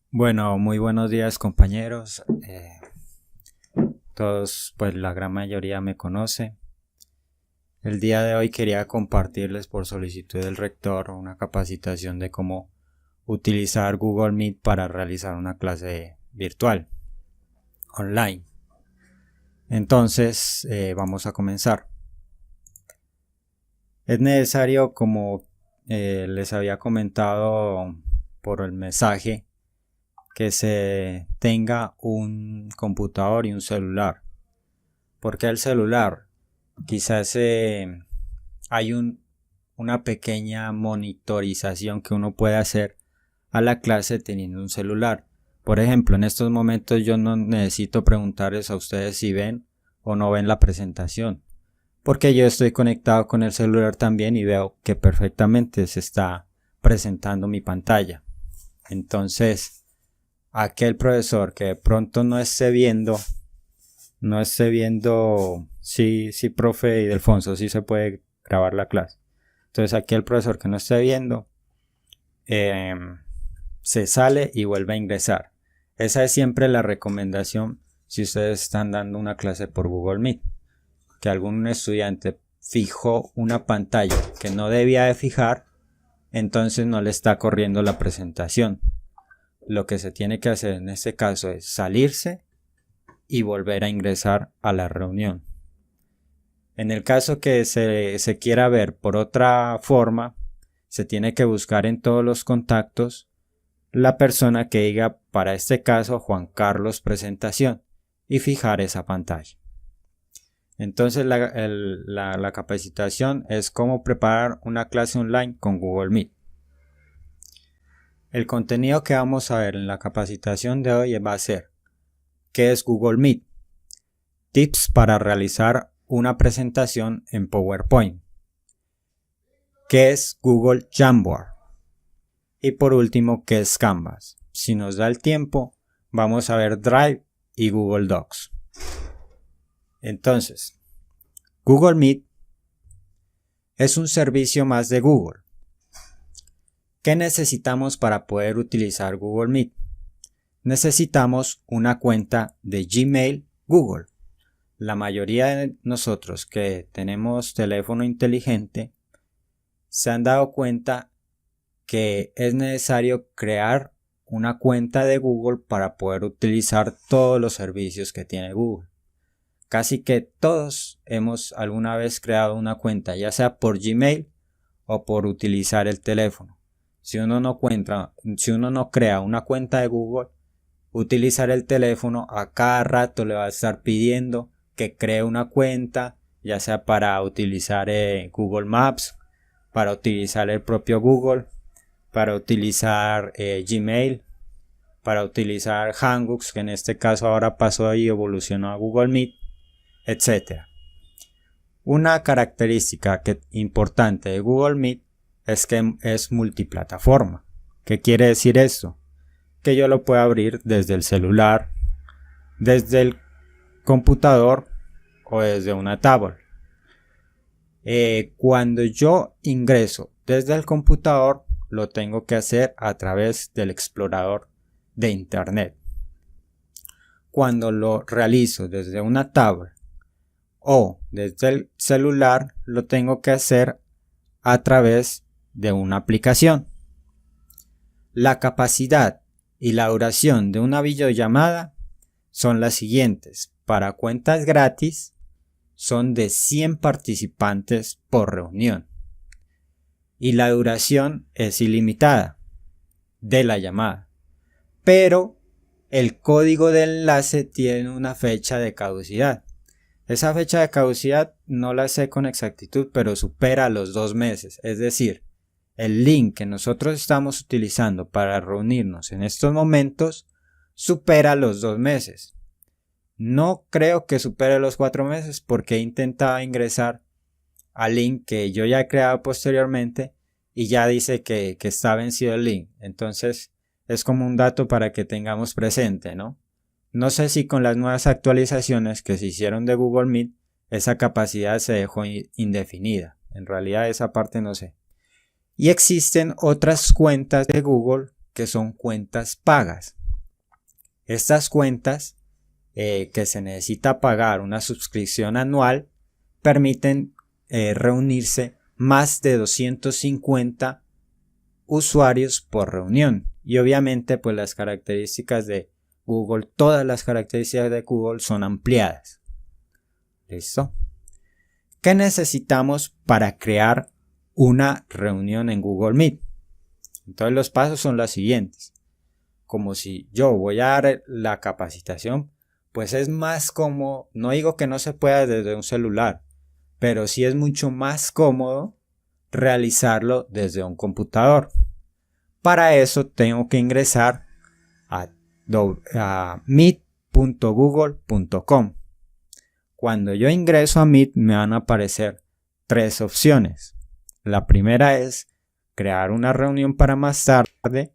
Bueno, muy buenos días compañeros. Todos, pues la gran mayoría me conoce. El día de hoy quería compartirles por solicitud del rector una capacitación de cómo utilizar Google Meet para realizar una clase virtual, online. Entonces, vamos a comenzar. Es necesario, como les había comentado por el mensaje, que se tenga un computador y un celular. ¿Por qué el celular? Quizás hay una pequeña monitorización que uno puede hacer a la clase teniendo un celular. Por ejemplo, en estos momentos yo no necesito preguntarles a ustedes si ven o no ven la presentación, porque yo estoy conectado con el celular también y veo que perfectamente se está presentando mi pantalla. Entonces, aquel profesor que de pronto no esté viendo, sí, profe Ildefonso, sí se puede grabar la clase. Entonces aquel profesor que no esté viendo, se sale y vuelve a ingresar. Esa es siempre la recomendación si ustedes están dando una clase por Google Meet, que algún estudiante fijó una pantalla que no debía de fijar, entonces no le está corriendo la presentación. Lo que se tiene que hacer en este caso es salirse y volver a ingresar a la reunión. En el caso que se quiera ver por otra forma, se tiene que buscar en todos los contactos la persona que diga, para este caso, Juan Carlos presentación, y fijar esa pantalla. Entonces la capacitación es cómo preparar una clase online con Google Meet. El contenido que vamos a ver en la capacitación de hoy va a ser: ¿qué es Google Meet? Tips para realizar una presentación en PowerPoint. ¿Qué es Google Jamboard? Y por último, ¿qué es Canvas? Si nos da el tiempo, vamos a ver Drive y Google Docs. Entonces, Google Meet es un servicio más de Google. ¿Qué necesitamos para poder utilizar Google Meet? Necesitamos una cuenta de Gmail Google. La mayoría de nosotros que tenemos teléfono inteligente se han dado cuenta que es necesario crear una cuenta de Google para poder utilizar todos los servicios que tiene Google. Casi que todos hemos alguna vez creado una cuenta, ya sea por Gmail o por utilizar el teléfono. Si uno no crea una cuenta de Google, utilizar el teléfono a cada rato le va a estar pidiendo que cree una cuenta, ya sea para utilizar Google Maps, para utilizar el propio Google, para utilizar Gmail, para utilizar Hangouts, que en este caso ahora pasó y evolucionó a Google Meet, etc. Una característica importante de Google Meet es que es multiplataforma. ¿Qué quiere decir esto? Que yo lo puedo abrir desde el celular, desde el computador o desde una tablet. Cuando yo ingreso desde el computador, lo tengo que hacer a través del explorador de internet. Cuando lo realizo desde una tablet o desde el celular, lo tengo que hacer a través de una aplicación. La capacidad y la duración de una videollamada son las siguientes. Para cuentas gratis son de 100 participantes por reunión y la duración es ilimitada de la llamada, pero el código de enlace tiene una fecha de caducidad. Esa fecha de caducidad no la sé con exactitud, pero supera los 2 meses, es decir, el link que nosotros estamos utilizando para reunirnos en estos momentos supera los 2 meses. No creo que supere los 4 meses porque he intentado ingresar al link que yo ya he creado posteriormente y ya dice que está vencido el link. Entonces es como un dato para que tengamos presente, ¿no? No sé si con las nuevas actualizaciones que se hicieron de Google Meet esa capacidad se dejó indefinida. En realidad esa parte no sé. Y existen otras cuentas de Google que son cuentas pagas. Estas cuentas que se necesita pagar una suscripción anual permiten reunirse más de 250 usuarios por reunión. Y obviamente pues las características de Google, todas las características de Google son ampliadas. ¿Listo? ¿Qué necesitamos para crear una reunión en Google Meet? Entonces los pasos son los siguientes. Como si yo voy a dar la capacitación, pues es más cómodo, no digo que no se pueda desde un celular, pero sí es mucho más cómodo realizarlo desde un computador. Para eso tengo que ingresar a meet.google.com. Cuando yo ingreso a Meet me van a aparecer 3 opciones. La primera es crear una reunión para más tarde.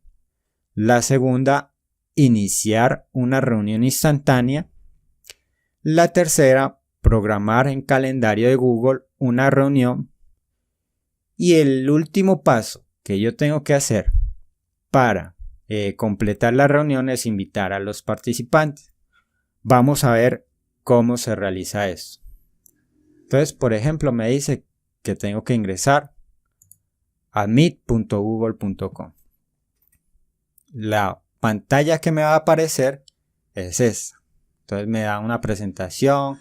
La segunda, iniciar una reunión instantánea. La tercera, programar en calendario de Google una reunión. Y el último paso que yo tengo que hacer para completar la reunión es invitar a los participantes. Vamos a ver cómo se realiza esto. Entonces, por ejemplo, me dice que tengo que ingresar a meet.google.com. La pantalla que me va a aparecer es esta. Entonces me da una presentación,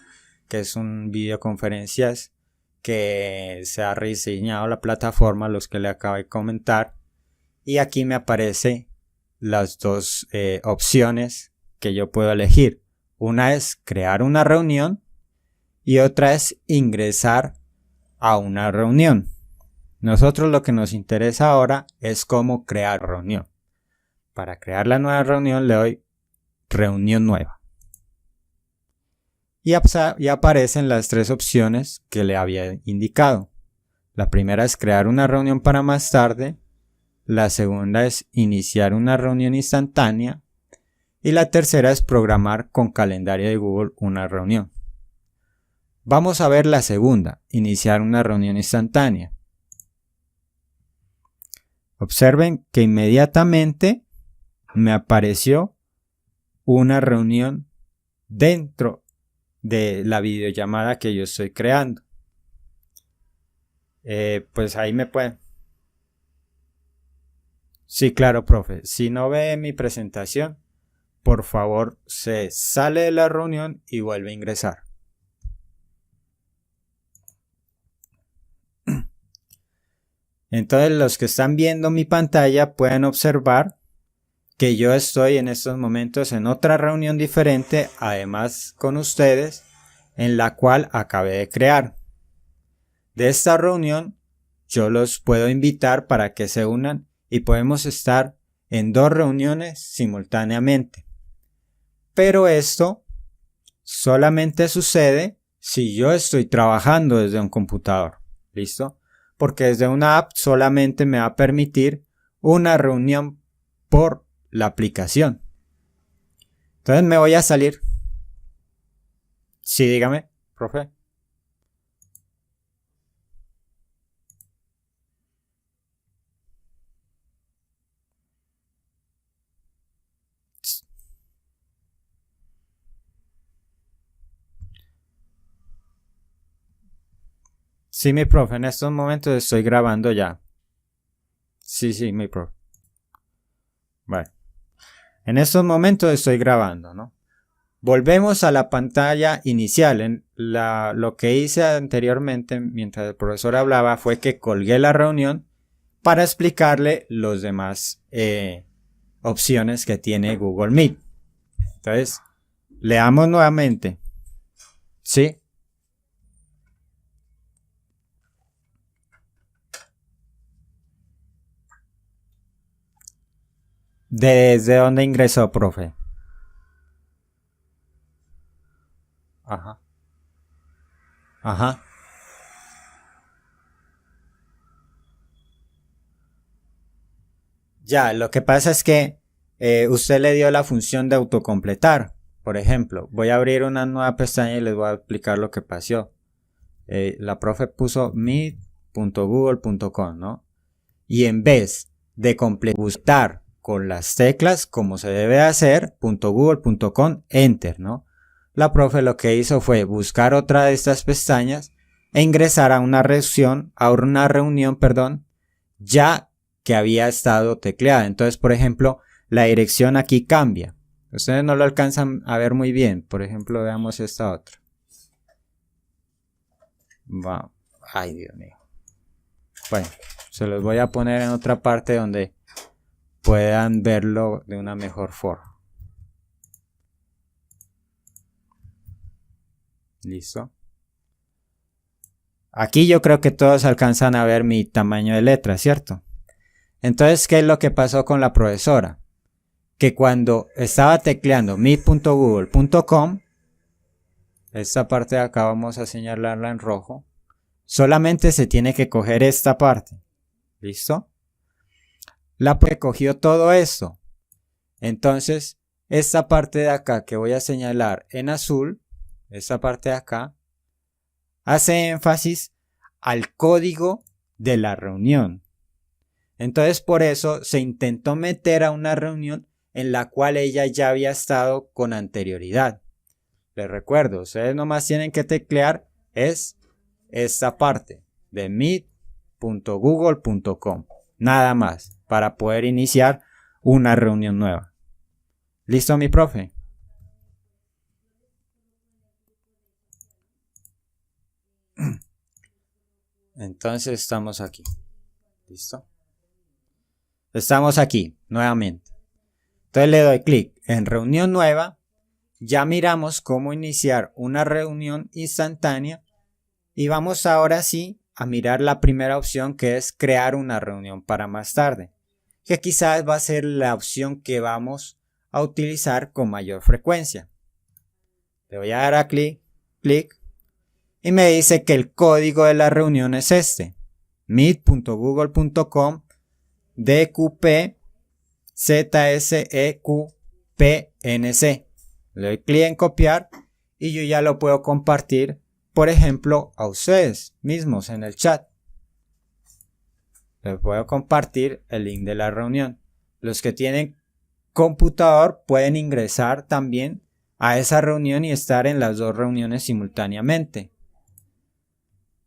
que es un videoconferencias que se ha rediseñado la plataforma, los que le acabo de comentar. Y aquí me aparece las dos opciones que yo puedo elegir. Una es crear una reunión y otra es ingresar a una reunión. Nosotros lo que nos interesa ahora es cómo crear reunión. Para crear la nueva reunión le doy reunión nueva. Y aparecen las 3 opciones que le había indicado. La primera es crear una reunión para más tarde. La segunda es iniciar una reunión instantánea. Y la tercera es programar con calendario de Google una reunión. Vamos a ver la segunda, iniciar una reunión instantánea. Observen que inmediatamente me apareció una reunión dentro de la videollamada que yo estoy creando. Pues ahí me pueden. Sí, claro, profe. Si no ve mi presentación, por favor, se sale de la reunión y vuelve a ingresar. Entonces, los que están viendo mi pantalla pueden observar que yo estoy en estos momentos en otra reunión diferente, además con ustedes, en la cual acabé de crear. De esta reunión, yo los puedo invitar para que se unan y podemos estar en 2 reuniones simultáneamente. Pero esto solamente sucede si yo estoy trabajando desde un computador. ¿Listo? Porque desde una app solamente me va a permitir una reunión por la aplicación. Entonces me voy a salir. Sí, dígame, profe. Sí, mi profe, en estos momentos estoy grabando ya. Sí, mi profe. Bueno, en estos momentos estoy grabando, ¿no? Volvemos a la pantalla inicial. Lo que hice anteriormente, mientras el profesor hablaba, fue que colgué la reunión para explicarle los demás opciones que tiene Google Meet. Entonces, leamos nuevamente. ¿Sí? ¿Desde dónde ingresó, profe? Ajá. Ajá. Ya, lo que pasa es que usted le dio la función de autocompletar. Por ejemplo, voy a abrir una nueva pestaña y les voy a explicar lo que pasó. La profe puso meet.google.com, ¿no? Y en vez de completar con las teclas como se debe hacer, .google.com, enter, ¿no? La profe lo que hizo fue buscar otra de estas pestañas e ingresar a una reunión, ya que había estado tecleada. Entonces, por ejemplo, la dirección aquí cambia. Ustedes no lo alcanzan a ver muy bien. Por ejemplo, veamos esta otra. Ay, Dios mío. Bueno, se los voy a poner en otra parte donde puedan verlo de una mejor forma. Listo. Aquí yo creo que todos alcanzan a ver mi tamaño de letra, ¿cierto? Entonces, ¿qué es lo que pasó con la profesora? Que cuando estaba tecleando meet.google.com, esta parte de acá vamos a señalarla en rojo, solamente se tiene que coger esta parte. ¿Listo? La profe cogió todo esto. Entonces, esta parte de acá que voy a señalar en azul, esta parte de acá, hace énfasis al código de la reunión. Entonces, por eso se intentó meter a una reunión en la cual ella ya había estado con anterioridad. Les recuerdo, ustedes nomás tienen que teclear es esta parte de meet.google.com. Nada más para poder iniciar una reunión nueva. ¿Listo, mi profe? Entonces estamos aquí. ¿Listo? Estamos aquí nuevamente. Entonces le doy clic en reunión nueva. Ya miramos cómo iniciar una reunión instantánea. Y vamos ahora sí a mirar la primera opción, que es crear una reunión para más tarde, que quizás va a ser la opción que vamos a utilizar con mayor frecuencia. Le voy a dar a clic y me dice que el código de la reunión es este: meet.google.com DQP ZSEQPNC. Le doy clic en copiar y yo ya lo puedo compartir, por ejemplo, a ustedes mismos en el chat. Les puedo compartir el link de la reunión. Los que tienen computador pueden ingresar también a esa reunión y estar en las dos reuniones simultáneamente.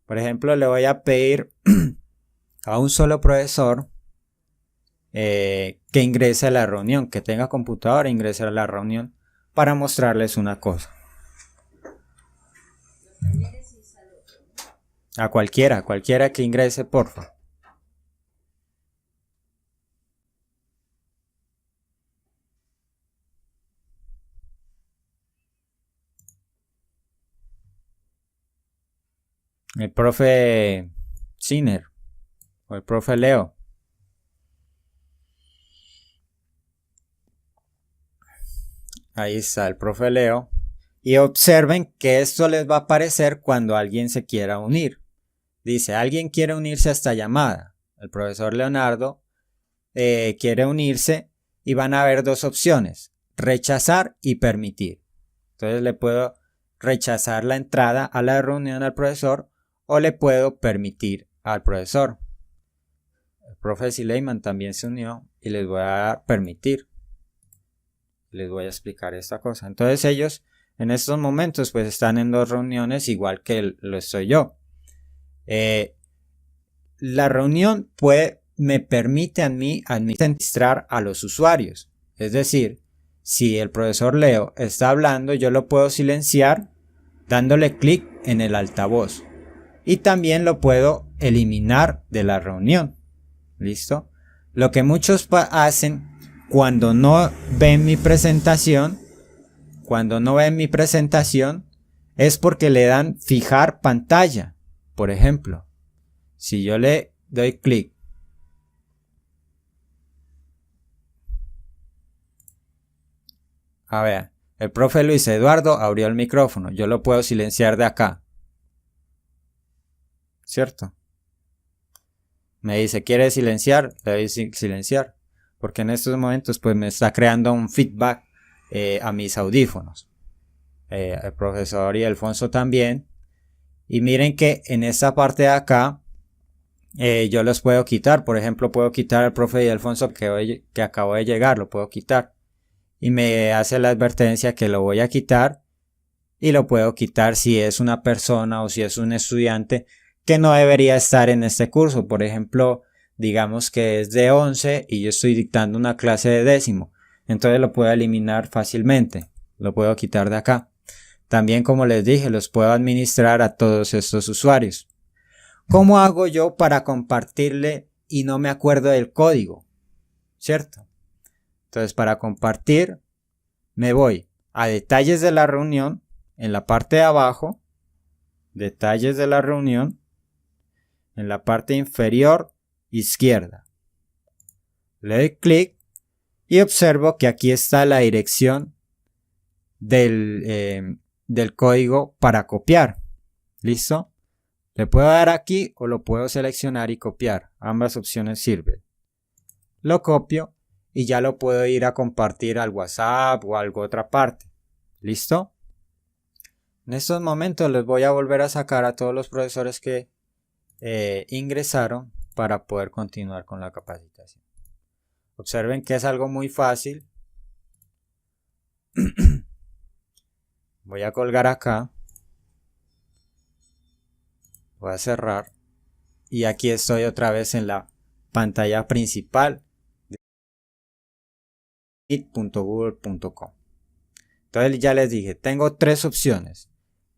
Por ejemplo, le voy a pedir a un solo profesor que ingrese a la reunión, que tenga computador e ingrese a la reunión para mostrarles una cosa. A cualquiera que ingrese, porfa. El profe Sinner o el profe Leo. Ahí está el profe Leo. Y observen que esto les va a aparecer cuando alguien se quiera unir. Dice, alguien quiere unirse a esta llamada. El profesor Leonardo quiere unirse y van a haber dos opciones: rechazar y permitir. Entonces le puedo rechazar la entrada a la reunión al profesor o le puedo permitir al profesor. El profe Sileiman también se unió y les voy a dar permitir. Les voy a explicar esta cosa. Entonces ellos en estos momentos pues están en dos reuniones igual que lo estoy yo. La reunión me permite a mí administrar a los usuarios. Es decir, si el profesor Leo está hablando, yo lo puedo silenciar dándole clic en el altavoz. Y también lo puedo eliminar de la reunión. ¿Listo? Lo que muchos hacen cuando no ven mi presentación, es porque le dan fijar pantalla. Por ejemplo, si yo le doy clic a ver, el profe Luis Eduardo abrió el micrófono, yo lo puedo silenciar de acá, ¿cierto? Me dice, ¿quiere silenciar? Le doy silenciar, porque en estos momentos pues me está creando un feedback a mis audífonos. El profesor y Alfonso también. Y miren que en esta parte de acá yo los puedo quitar. Por ejemplo, puedo quitar al profe y Alfonso que acabo de llegar, lo puedo quitar. Y me hace la advertencia que lo voy a quitar. Y lo puedo quitar si es una persona o si es un estudiante que no debería estar en este curso. Por ejemplo, digamos que es de 11 y yo estoy dictando una clase de décimo. Entonces lo puedo eliminar fácilmente. Lo puedo quitar de acá. También, como les dije, los puedo administrar a todos estos usuarios. ¿Cómo hago yo para compartirle y no me acuerdo del código? ¿Cierto? Entonces, para compartir, me voy a detalles de la reunión, en la parte de abajo, detalles de la reunión, en la parte inferior izquierda. Le doy clic y observo que aquí está la dirección del código para copiar. ¿Listo? Le puedo dar aquí o lo puedo seleccionar y copiar. Ambas opciones sirven. Lo copio y ya lo puedo ir a compartir al WhatsApp o a alguna otra parte. ¿Listo? En estos momentos les voy a volver a sacar a todos los profesores que ingresaron para poder continuar con la capacitación. Observen que es algo muy fácil. Voy a colgar acá. Voy a cerrar. Y aquí estoy otra vez en la pantalla principal de meet.google.com. Entonces ya les dije, tengo tres opciones.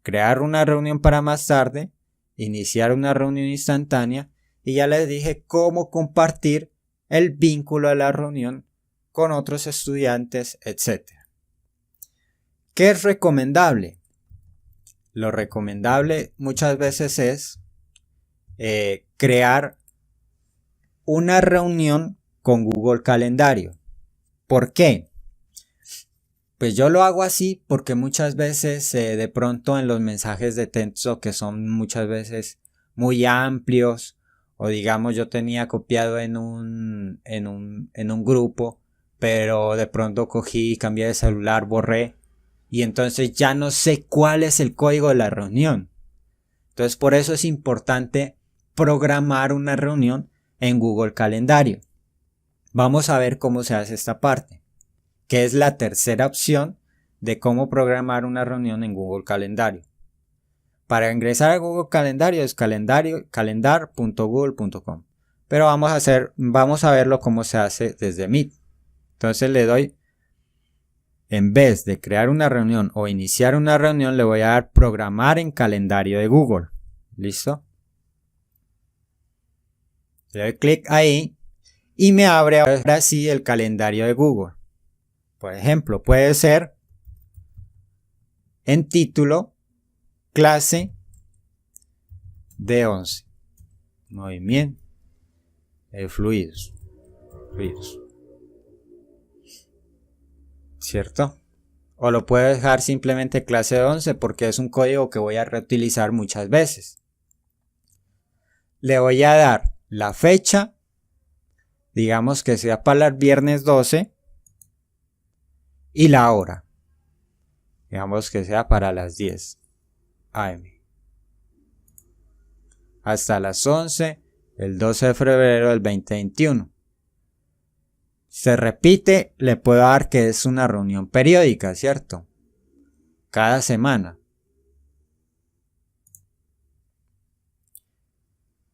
Crear una reunión para más tarde, iniciar una reunión instantánea y ya les dije cómo compartir el vínculo de la reunión con otros estudiantes, etc. ¿Qué es recomendable? Lo recomendable muchas veces es crear una reunión con Google Calendario. ¿Por qué? Pues yo lo hago así porque muchas veces de pronto en los mensajes de texto que son muchas veces muy amplios o digamos yo tenía copiado en un grupo pero de pronto cogí, cambié de celular, borré y entonces ya no sé cuál es el código de la reunión. Entonces por eso es importante programar una reunión en Google Calendario. Vamos a ver cómo se hace esta parte, que es la tercera opción de cómo programar una reunión en Google Calendario. Para ingresar a Google Calendario es calendar.google.com. Pero vamos a verlo cómo se hace desde Meet. Entonces le doy, en vez de crear una reunión o iniciar una reunión, le voy a dar programar en calendario de Google. ¿Listo? Le doy clic ahí y me abre ahora sí el calendario de Google. Por ejemplo, puede ser en título, clase de 11. Movimiento, fluidos. ¿Cierto? O lo puedo dejar simplemente clase de 11 porque es un código que voy a reutilizar muchas veces. Le voy a dar la fecha, digamos que sea para el viernes 12 y la hora. Digamos que sea para las 10 AM. Hasta las 11, el 12 de febrero del 2021. Se repite, le puedo dar que es una reunión periódica, ¿cierto? Cada semana.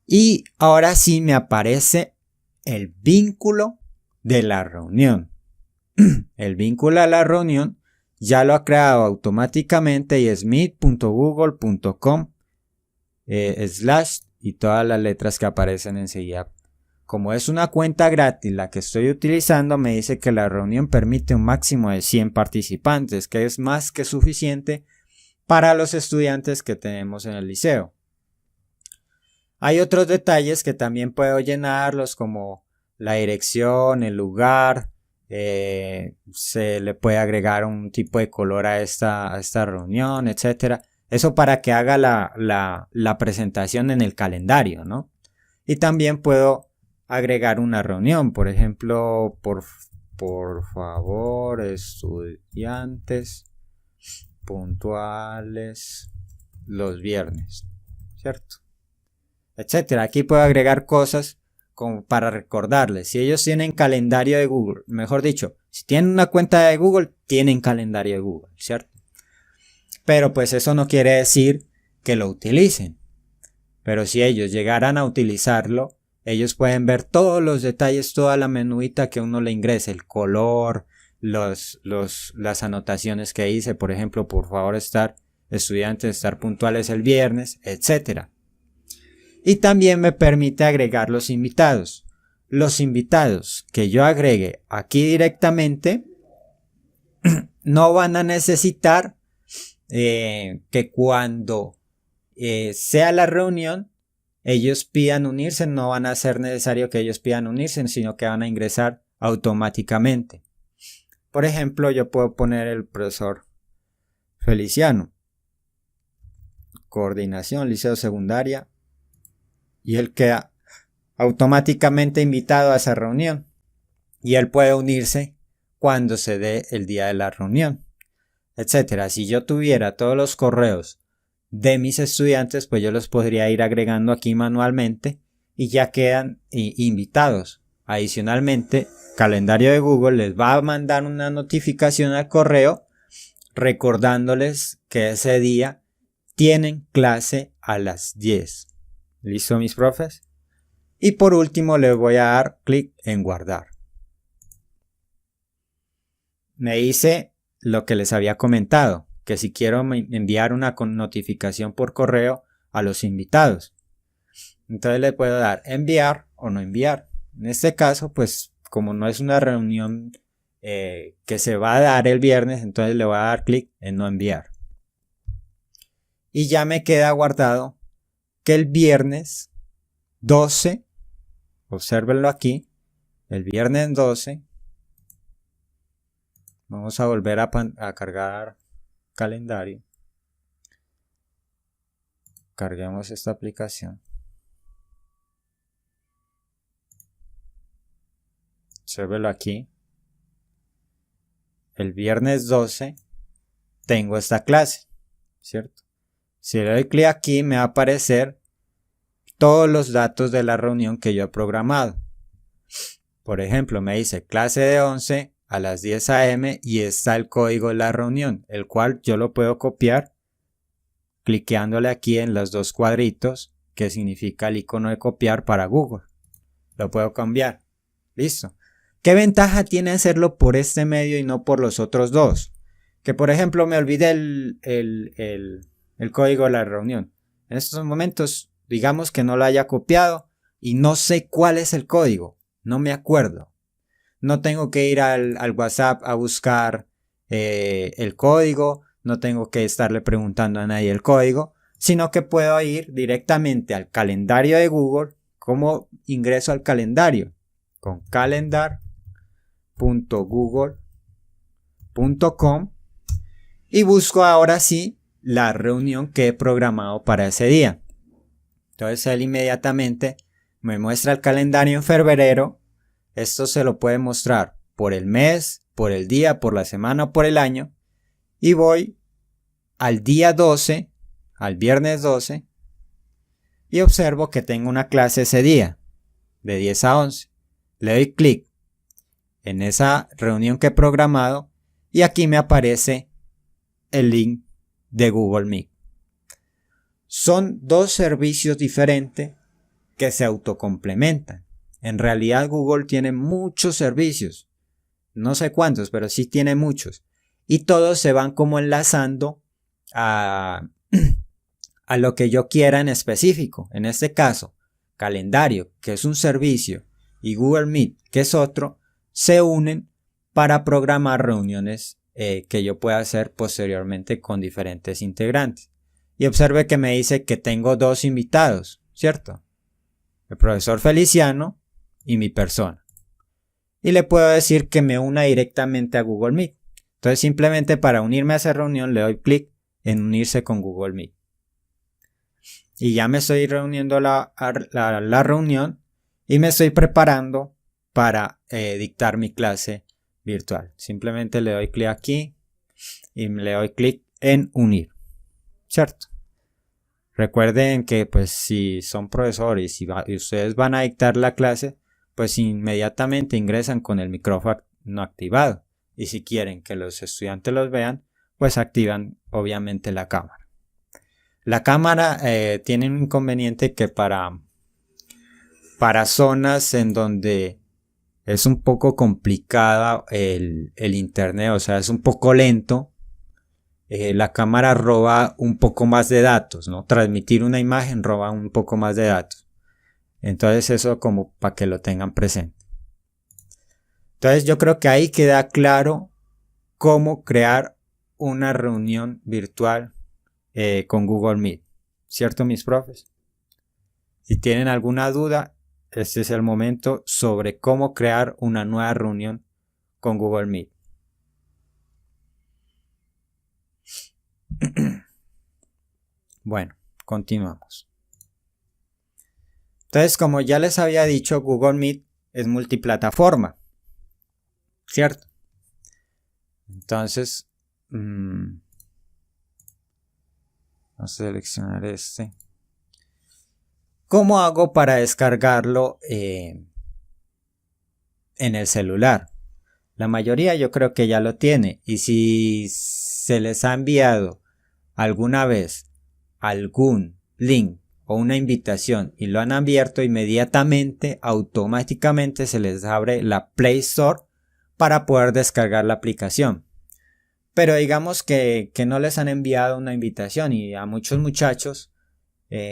Y ahora sí me aparece el vínculo de la reunión. El vínculo a la reunión ya lo ha creado automáticamente y es meet.google.com / y todas las letras que aparecen enseguida. Como es una cuenta gratis la que estoy utilizando, me dice que la reunión permite un máximo de 100 participantes, que es más que suficiente para los estudiantes que tenemos en el liceo. Hay otros detalles que también puedo llenarlos, como la dirección, el lugar, se le puede agregar un tipo de color a esta reunión, etc. Eso para que haga la presentación en el calendario, ¿no? Y también puedo agregar una reunión, por ejemplo, por favor, estudiantes puntuales los viernes, ¿cierto? etcétera. Aquí puedo agregar cosas como para recordarles. Si ellos tienen calendario de Google, mejor dicho, si tienen una cuenta de Google, tienen calendario de Google, ¿cierto? Pero pues eso no quiere decir que lo utilicen. Pero si ellos llegaran a utilizarlo, ellos pueden ver todos los detalles, toda la menuita que uno le ingrese, el color, las anotaciones que hice, por ejemplo, por favor estudiantes, estar puntuales el viernes, etcétera. Y también me permite agregar los invitados. Los invitados que yo agregue aquí directamente no van a necesitar que cuando sea la reunión ellos pidan unirse, no van a ser necesario que ellos pidan unirse, sino que van a ingresar automáticamente. Por ejemplo, yo puedo poner el profesor Feliciano, coordinación, liceo secundaria, y él queda automáticamente invitado a esa reunión y él puede unirse cuando se dé el día de la reunión, etcétera. Si yo tuviera todos los correos de mis estudiantes, pues yo los podría ir agregando aquí manualmente y ya quedan invitados. Adicionalmente, calendario de Google les va a mandar una notificación al correo recordándoles que ese día tienen clase a las 10. ¿Listo, mis profes? Y por último les voy a dar clic en guardar. Me dice lo que les había comentado, que si quiero enviar una notificación por correo a los invitados. Entonces le puedo dar enviar o no enviar. En este caso, pues como no es una reunión que se va a dar el viernes, entonces le voy a dar clic en no enviar. Y ya me queda guardado que el viernes 12, obsérvenlo aquí, el viernes 12, vamos a volver a cargar calendario. Carguemos esta aplicación. Obsérvelo aquí. El viernes 12 tengo esta clase, ¿cierto? Si le doy clic aquí me va a aparecer todos los datos de la reunión que yo he programado. Por ejemplo, me dice clase de 11 a las 10 a.m. y está el código de la reunión, el cual yo lo puedo copiar cliqueándole aquí en los dos cuadritos, que significa el icono de copiar para Google. Lo puedo cambiar. Listo. ¿Qué ventaja tiene hacerlo por este medio y no por los otros dos? Que por ejemplo me olvidé el código de la reunión. En estos momentos, digamos que no lo haya copiado y no sé cuál es el código. No me acuerdo. No tengo que ir al WhatsApp a buscar el código. No tengo que estarle preguntando a nadie el código. Sino que puedo ir directamente al calendario de Google. ¿Cómo ingreso al calendario? Con calendar.google.com y busco ahora sí la reunión que he programado para ese día. Entonces él inmediatamente me muestra el calendario en febrero. Esto se lo puede mostrar por el mes, por el día, por la semana o por el año. Y voy al día 12, al viernes 12, y observo que tengo una clase ese día, de 10 a 11. Le doy clic en esa reunión que he programado y aquí me aparece el link de Google Meet. Son dos servicios diferentes que se autocomplementan. En realidad Google tiene muchos servicios, no sé cuántos, pero sí tiene muchos. Y todos se van como enlazando a lo que yo quiera en específico. En este caso, calendario, que es un servicio, y Google Meet, que es otro, se unen para programar reuniones que yo pueda hacer posteriormente con diferentes integrantes. Y observe que me dice que tengo dos invitados, ¿cierto? El profesor Feliciano y mi persona. Y le puedo decir que me una directamente a Google Meet. Entonces simplemente para unirme a esa reunión le doy clic en unirse con Google Meet. Y ya me estoy reuniendo la reunión y me estoy preparando para dictar mi clase virtual. Simplemente le doy clic aquí y le doy clic en unir, ¿cierto? Recuerden que pues si son profesores y ustedes van a dictar la clase, pues inmediatamente ingresan con el micrófono activado. Y si quieren que los estudiantes los vean, pues activan obviamente la cámara. La cámara tiene un inconveniente que para zonas en donde es un poco complicada el internet, o sea, es un poco lento, la cámara roba un poco más de datos, ¿no? Transmitir una imagen roba un poco más de datos. Entonces eso como para que lo tengan presente. Entonces yo creo que ahí queda claro cómo crear una reunión virtual con Google Meet. ¿Cierto, mis profes? Si tienen alguna duda, este es el momento sobre cómo crear una nueva reunión con Google Meet. Bueno, continuamos. Entonces, como ya les había dicho, Google Meet es multiplataforma, ¿cierto? Entonces, vamos a seleccionar este. ¿Cómo hago para descargarlo en el celular? La mayoría yo creo que ya lo tiene, y si se les ha enviado alguna vez algún link o una invitación y lo han abierto, inmediatamente, automáticamente se les abre la Play Store para poder descargar la aplicación. Pero digamos que no les han enviado una invitación, y a muchos muchachos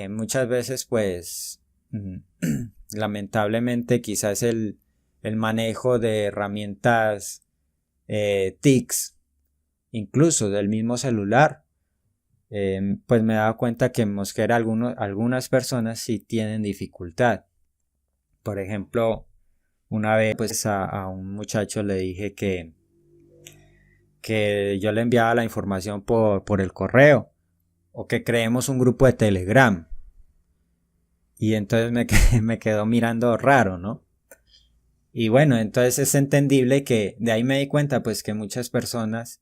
muchas veces pues lamentablemente quizás el manejo de herramientas TICs, incluso del mismo celular, pues me he dado cuenta que en Mosquera algunas personas sí tienen dificultad. Por ejemplo, una vez pues a un muchacho le dije que yo le enviaba la información por el correo, o que creemos un grupo de Telegram, y entonces me quedó mirando raro, ¿no? Y bueno, entonces es entendible que de ahí me di cuenta pues que muchas personas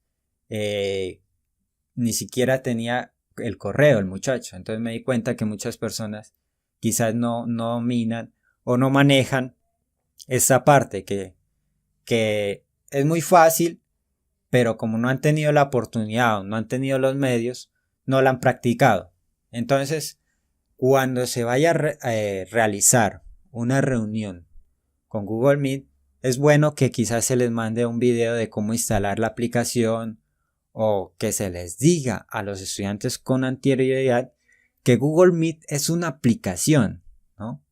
ni siquiera tenía el correo el muchacho. Entonces me di cuenta que muchas personas quizás no dominan o no manejan esa parte que es muy fácil, pero como no han tenido la oportunidad o no han tenido los medios, no la han practicado. Entonces, cuando se vaya a realizar una reunión con Google Meet, es bueno que quizás se les mande un video de cómo instalar la aplicación, o que se les diga a los estudiantes con anterioridad que Google Meet es una aplicación, ¿no?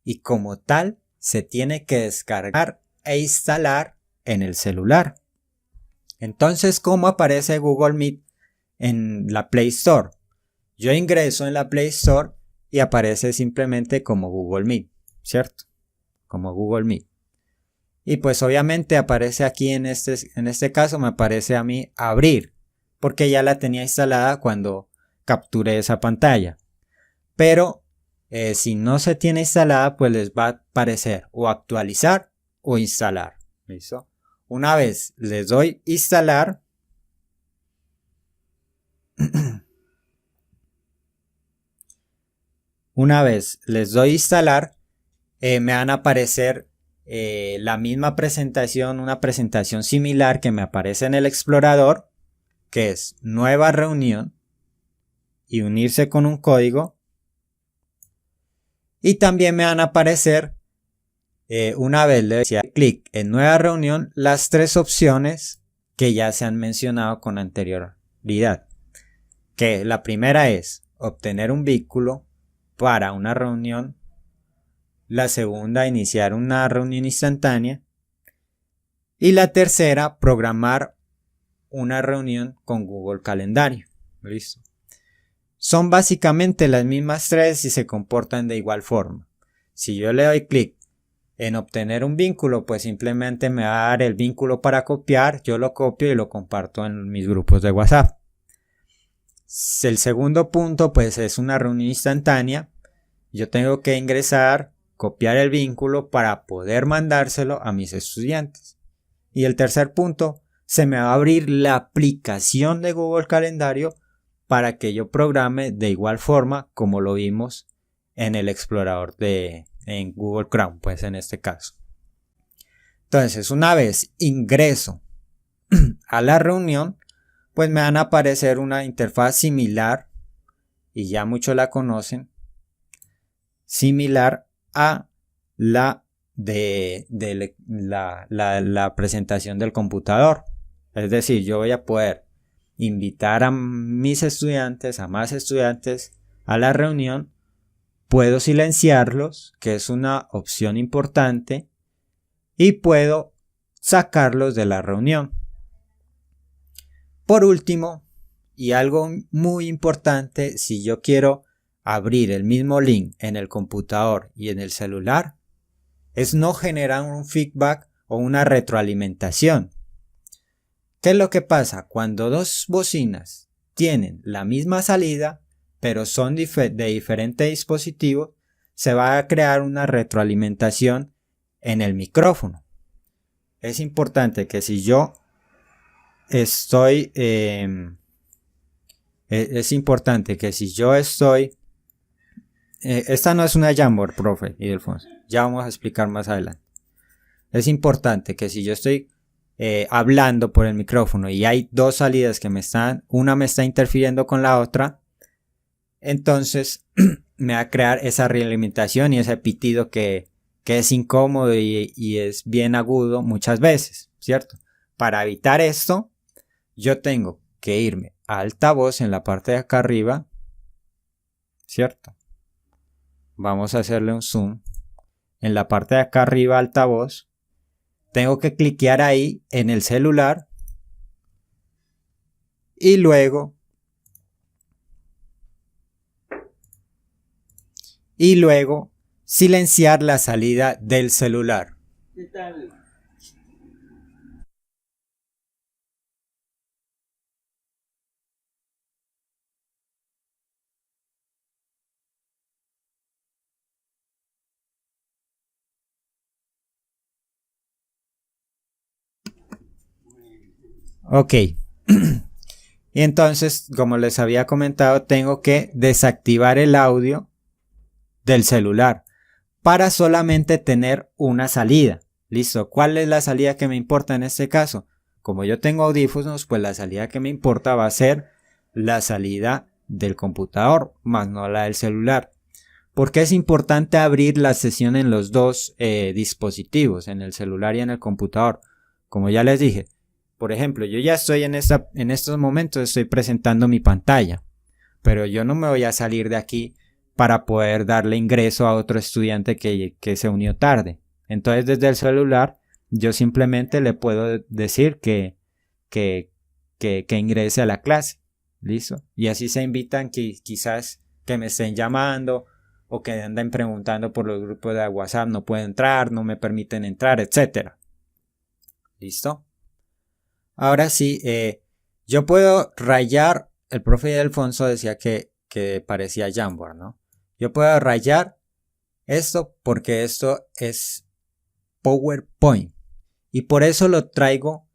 Y como tal se tiene que descargar e instalar en el celular. Entonces, ¿cómo aparece Google Meet en la Play Store? Yo ingreso en la Play Store y aparece simplemente como Google Meet, ¿cierto? Como Google Meet. Y pues obviamente aparece aquí en este caso me aparece a mí abrir, porque ya la tenía instalada cuando capturé esa pantalla. Pero si no se tiene instalada, pues les va a aparecer o actualizar o instalar. ¿Listo? Una vez les doy instalar, me van a aparecer la misma presentación, una presentación similar que me aparece en el explorador, que es nueva reunión y unirse con un código. Y también me van a aparecer, una vez le decía clic en nueva reunión, las tres opciones que ya se han mencionado con anterioridad. Que la primera es obtener un vínculo para una reunión. La segunda, iniciar una reunión instantánea. Y la tercera, programar una reunión con Google Calendario. Listo. Son básicamente las mismas tres y se comportan de igual forma. Si yo le doy clic en obtener un vínculo, pues simplemente me va a dar el vínculo para copiar. Yo lo copio y lo comparto en mis grupos de WhatsApp. El segundo punto, pues es una reunión instantánea. Yo tengo que ingresar, copiar el vínculo para poder mandárselo a mis estudiantes. Y el tercer punto, se me va a abrir la aplicación de Google Calendario para que yo programe de igual forma como lo vimos en el explorador en Google Chrome, pues en este caso. Entonces, una vez ingreso a la reunión, pues me van a aparecer una interfaz similar, y ya muchos la conocen, similar a la de la presentación del computador. Es decir, yo voy a poder invitar a mis estudiantes, a más estudiantes a la reunión. Puedo silenciarlos, que es una opción importante, y puedo sacarlos de la reunión. Por último, y algo muy importante, si yo quiero abrir el mismo link en el computador y en el celular, es no generar un feedback o una retroalimentación. ¿Qué es lo que pasa? Cuando dos bocinas tienen la misma salida, pero son de diferente dispositivo, se va a crear una retroalimentación en el micrófono. Es importante que si yo estoy esta no es una Jamboard, profe Ildefonso, ya vamos a explicar más adelante. Es importante que si yo estoy hablando por el micrófono y hay dos salidas que una me está interfiriendo con la otra, entonces me va a crear esa realimentación y ese pitido que es incómodo y es bien agudo muchas veces, ¿cierto? Para evitar esto, yo tengo que irme a altavoz en la parte de acá arriba, ¿cierto? Vamos a hacerle un zoom. En la parte de acá arriba, altavoz, tengo que cliquear ahí en el celular y luego silenciar la salida del celular. ¿Qué tal? Ok. Y entonces, como les había comentado, tengo que desactivar el audio del celular para solamente tener una salida. ¿Listo? ¿Cuál es la salida que me importa en este caso? Como yo tengo audífonos, pues la salida que me importa va a ser la salida del computador, más no la del celular. Porque es importante abrir la sesión en los dos dispositivos, en el celular y en el computador. Como ya les dije, por ejemplo, yo ya estoy en estos momentos estoy presentando mi pantalla, pero yo no me voy a salir de aquí para poder darle ingreso a otro estudiante que se unió tarde. Entonces, desde el celular, yo simplemente le puedo decir que ingrese a la clase. ¿Listo? Y así se invitan quizás que me estén llamando o que anden preguntando por los grupos de WhatsApp, no puedo entrar, no me permiten entrar, etc. ¿Listo? Ahora sí, yo puedo rayar, el profe Alfonso decía que parecía Jamboard, ¿no? Yo puedo rayar esto porque esto es PowerPoint y por eso lo traigo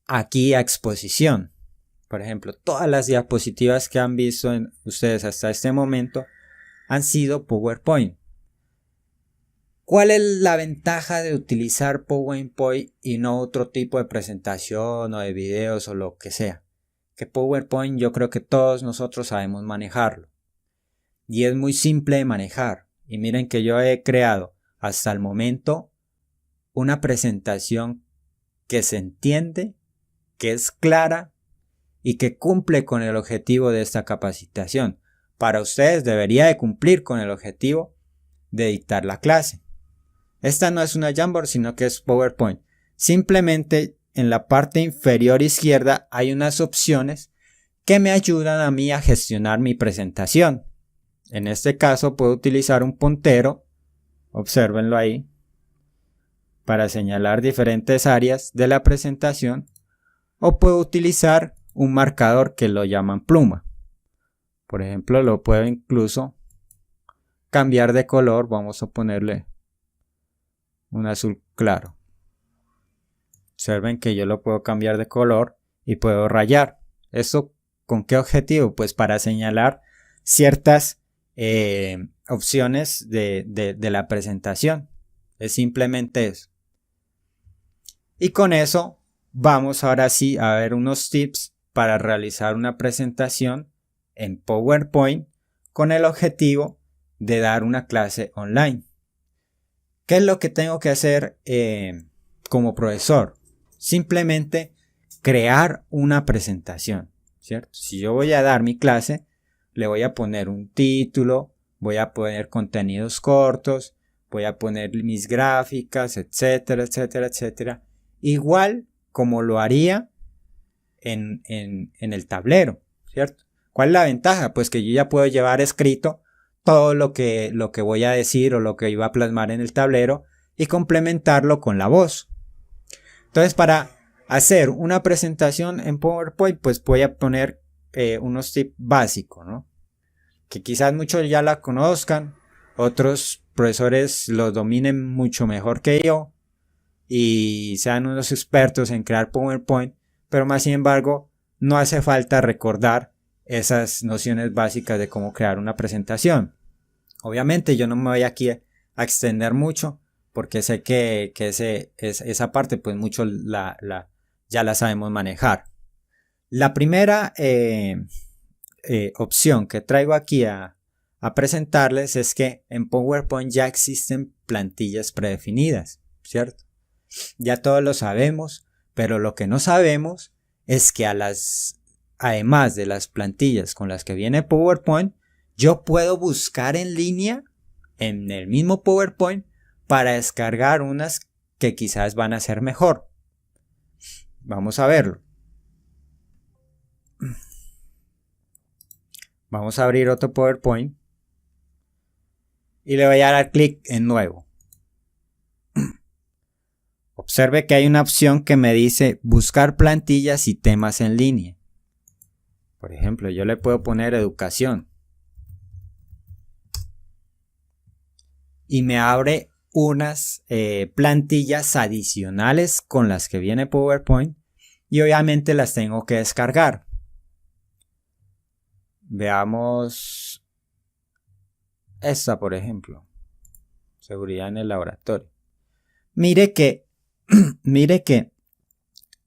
aquí a exposición. Por ejemplo, todas las diapositivas que han visto ustedes hasta este momento han sido PowerPoint. ¿Cuál es la ventaja de utilizar PowerPoint y no otro tipo de presentación o de videos o lo que sea? Que PowerPoint yo creo que todos nosotros sabemos manejarlo. Y es muy simple de manejar. Y miren que yo he creado hasta el momento una presentación que se entiende, que es clara y que cumple con el objetivo de esta capacitación. Para ustedes debería de cumplir con el objetivo de dictar la clase. Esta no es una Jamboard, sino que es PowerPoint. Simplemente en la parte inferior izquierda hay unas opciones que me ayudan a mí a gestionar mi presentación. En este caso puedo utilizar un puntero, obsérvenlo ahí, para señalar diferentes áreas de la presentación, o puedo utilizar un marcador que lo llaman pluma. Por ejemplo, lo puedo incluso cambiar de color, vamos a ponerle un azul claro. Observen que yo lo puedo cambiar de color y puedo rayar. Esto ¿Con qué objetivo? Pues para señalar ciertas opciones de la presentación. Es simplemente eso. Y con eso vamos ahora sí a ver unos tips para realizar una presentación en PowerPoint con el objetivo de dar una clase online. ¿Qué es lo que tengo que hacer como profesor? Simplemente crear una presentación, ¿cierto? Si yo voy a dar mi clase, le voy a poner un título, voy a poner contenidos cortos, voy a poner mis gráficas, etcétera, etcétera, etcétera. Igual como lo haría en el tablero, ¿cierto? ¿Cuál es la ventaja? Pues que yo ya puedo llevar escrito todo lo que voy a decir o lo que iba a plasmar en el tablero y complementarlo con la voz. Entonces, para hacer una presentación en PowerPoint, pues voy a poner unos tips básicos, ¿no? Que quizás muchos ya la conozcan, otros profesores los dominen mucho mejor que yo y sean unos expertos en crear PowerPoint, pero más sin embargo no hace falta recordar esas nociones básicas de cómo crear una presentación. Obviamente yo no me voy aquí a extender mucho porque sé que esa parte pues mucho ya la sabemos manejar. La primera opción que traigo aquí a presentarles es que en PowerPoint ya existen plantillas predefinidas, ¿cierto? Ya todos lo sabemos, pero lo que no sabemos es que además de las plantillas con las que viene PowerPoint, yo puedo buscar en línea en el mismo PowerPoint para descargar unas que quizás van a ser mejor. Vamos a verlo. Vamos a abrir otro PowerPoint y le voy a dar clic en nuevo. Observe que hay una opción que me dice buscar plantillas y temas en línea. Por ejemplo, yo le puedo poner educación. Y me abre unas plantillas adicionales con las que viene PowerPoint y obviamente las tengo que descargar. Veamos esta, por ejemplo. Seguridad en el laboratorio. Mire que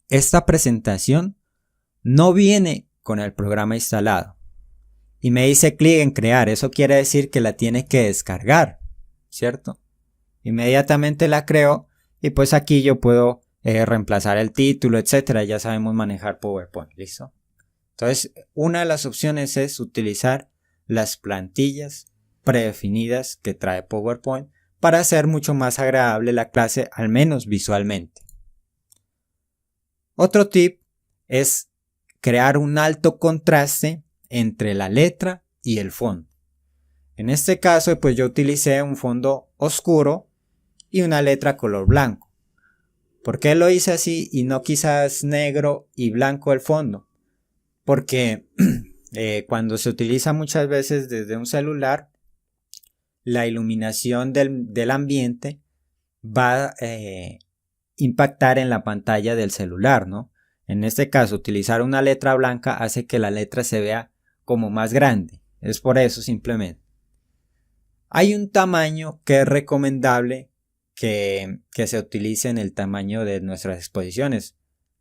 esta presentación no viene con el programa instalado. Y me dice clic en crear. Eso quiere decir que la tiene que descargar, ¿cierto? Inmediatamente la creo y pues aquí yo puedo reemplazar el título, etcétera. Ya sabemos manejar PowerPoint, ¿listo? Entonces, una de las opciones es utilizar las plantillas predefinidas que trae PowerPoint para hacer mucho más agradable la clase, al menos visualmente. Otro tip es crear un alto contraste entre la letra y el fondo. En este caso, pues yo utilicé un fondo oscuro y una letra color blanco. ¿Por qué lo hice así y no quizás negro y blanco el fondo? Porque cuando se utiliza muchas veces desde un celular, la iluminación del ambiente va a impactar en la pantalla del celular, ¿no? En este caso, utilizar una letra blanca hace que la letra se vea como más grande. Es por eso simplemente. Hay un tamaño que es recomendable que se utilice en el tamaño de nuestras exposiciones.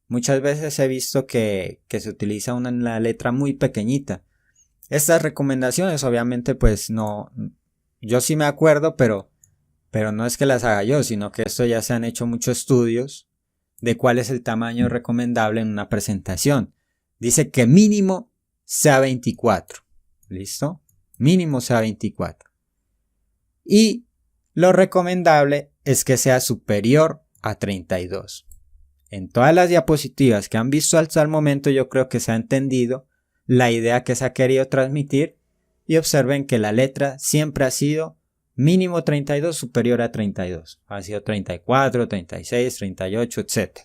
Muchas veces he visto que se utiliza una letra muy pequeñita. Estas recomendaciones obviamente pues no, yo sí me acuerdo, pero no es que las haga yo, sino que esto ya se han hecho muchos estudios de cuál es el tamaño recomendable en una presentación. Dice que mínimo sea 24. ¿Listo? Mínimo sea 24. Y lo recomendable es que sea superior a 32. En todas las diapositivas que han visto hasta el momento yo creo que se ha entendido la idea que se ha querido transmitir y observen que la letra siempre ha sido mínimo 32, superior a 32. Ha sido 34, 36, 38, etc.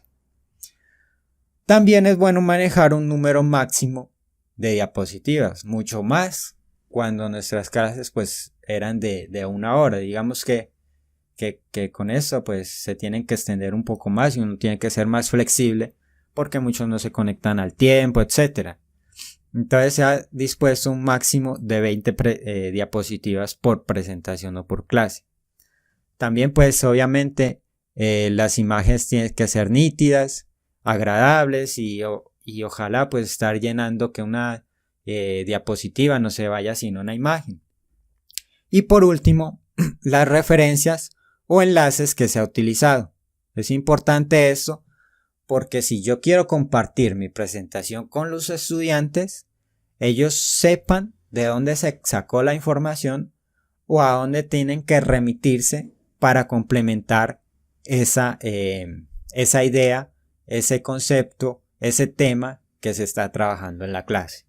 También es bueno manejar un número máximo de diapositivas, mucho más cuando nuestras clases pues eran de una hora. Digamos que con eso pues se tienen que extender un poco más y uno tiene que ser más flexible porque muchos no se conectan al tiempo, etc. Entonces se ha dispuesto un máximo de 20 diapositivas por presentación o por clase. También pues obviamente las imágenes tienen que ser nítidas, agradables y ojalá pues estar llenando que una diapositiva no se vaya sin una imagen. Y por último, las referencias o enlaces que se ha utilizado. Es importante esto porque si yo quiero compartir mi presentación con los estudiantes, ellos sepan de dónde se sacó la información o a dónde tienen que remitirse para complementar esa idea, ese concepto, ese tema que se está trabajando en la clase.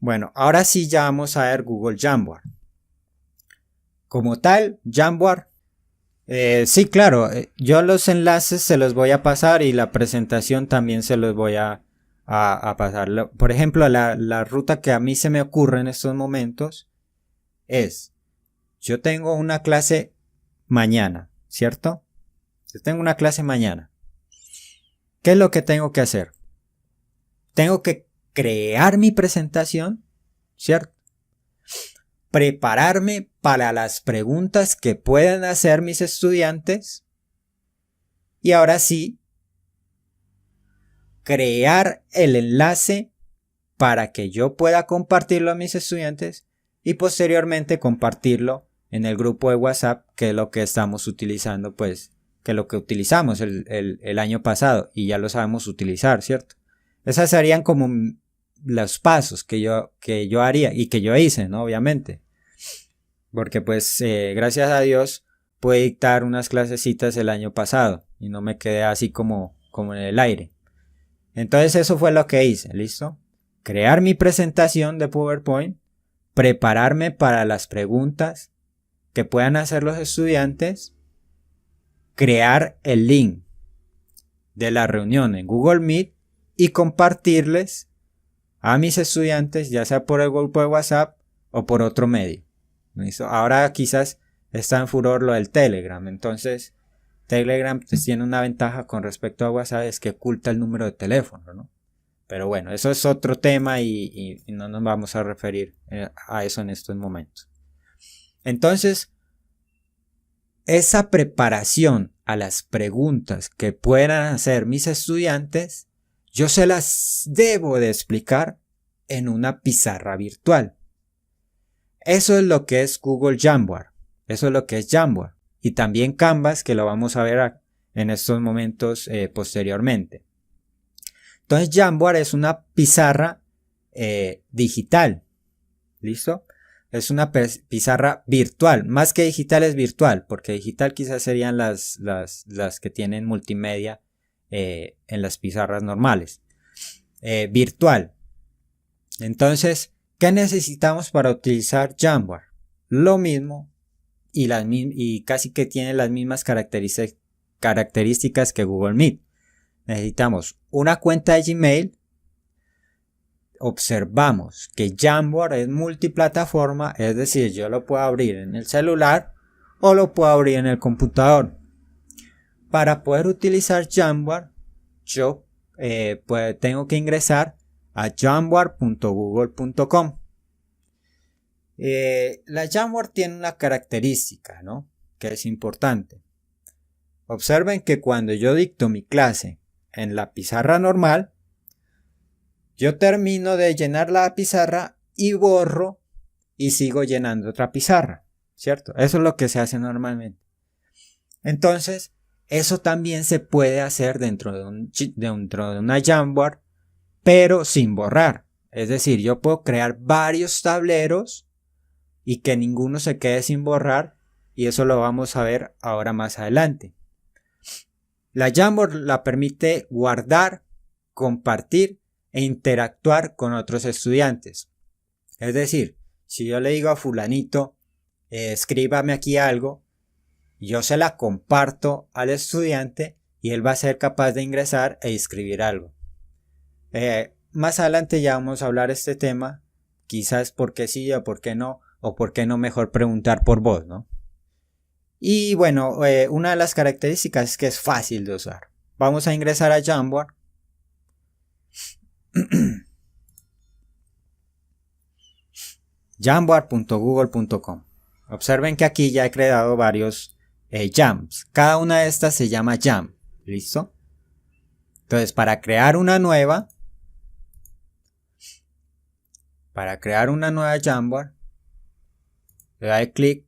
Bueno, ahora sí ya vamos a ver Google Jamboard. Como tal, Jamboard, sí, claro, yo los enlaces se los voy a pasar y la presentación también se los voy a pasar. Por ejemplo, la ruta que a mí se me ocurre en estos momentos es, yo tengo una clase mañana, ¿cierto? Yo tengo una clase mañana. ¿Qué es lo que tengo que hacer? Tengo que crear mi presentación, ¿cierto? Prepararme para las preguntas que puedan hacer mis estudiantes y ahora sí, crear el enlace para que yo pueda compartirlo a mis estudiantes y posteriormente compartirlo en el grupo de WhatsApp, que es lo que estamos utilizando, pues, que es lo que utilizamos el año pasado y ya lo sabemos utilizar, ¿cierto? Esas serían como los pasos que yo haría y que yo hice, ¿no? Obviamente. Porque pues gracias a Dios pude dictar unas clasecitas el año pasado y no me quedé así como en el aire. Entonces eso fue lo que hice, ¿listo? Crear mi presentación de PowerPoint, prepararme para las preguntas que puedan hacer los estudiantes, crear el link de la reunión en Google Meet y compartirles a mis estudiantes, ya sea por el grupo de WhatsApp o por otro medio. ¿Listo? Ahora quizás está en furor lo del Telegram, entonces Telegram pues, tiene una ventaja con respecto a WhatsApp, es que oculta el número de teléfono, ¿no? Pero bueno, eso es otro tema y no nos vamos a referir a eso en estos momentos. Entonces, esa preparación a las preguntas que puedan hacer mis estudiantes, yo se las debo de explicar en una pizarra virtual. Eso es lo que es Google Jamboard. Eso es lo que es Jamboard. Y también Canvas, que lo vamos a ver en estos momentos posteriormente. Entonces Jamboard es una pizarra digital. ¿Listo? Es una pizarra virtual. Más que digital es virtual. Porque digital quizás serían las que tienen multimedia en las pizarras normales. Virtual. Entonces, ¿qué necesitamos para utilizar Jamboard? Lo mismo y casi que tiene las mismas características que Google Meet. Necesitamos una cuenta de Gmail. Observamos que Jamboard es multiplataforma, es decir, yo lo puedo abrir en el celular o lo puedo abrir en el computador. Para poder utilizar Jamboard, yo tengo que ingresar a jamboard.google.com. La Jamboard tiene una característica, ¿no? Que es importante. Observen que cuando yo dicto mi clase en la pizarra normal, yo termino de llenar la pizarra y borro y sigo llenando otra pizarra, ¿cierto? Eso es lo que se hace normalmente. Entonces, eso también se puede hacer dentro de una Jamboard, pero sin borrar. Es decir, yo puedo crear varios tableros y que ninguno se quede sin borrar, y eso lo vamos a ver ahora más adelante. La Jamboard la permite guardar, compartir e interactuar con otros estudiantes. Es decir, si yo le digo a fulanito, escríbame aquí algo, yo se la comparto al estudiante y él va a ser capaz de ingresar e escribir algo. Más adelante ya vamos a hablar de este tema, quizás por qué sí o por qué no mejor preguntar por voz, ¿no? Y bueno, una de las características es que es fácil de usar. Vamos a ingresar a Jamboard. Jamboard.google.com. Observen que aquí ya he creado varios jams. Cada una de estas se llama jam. ¿Listo? Entonces, para crear una nueva Jamboard, le doy clic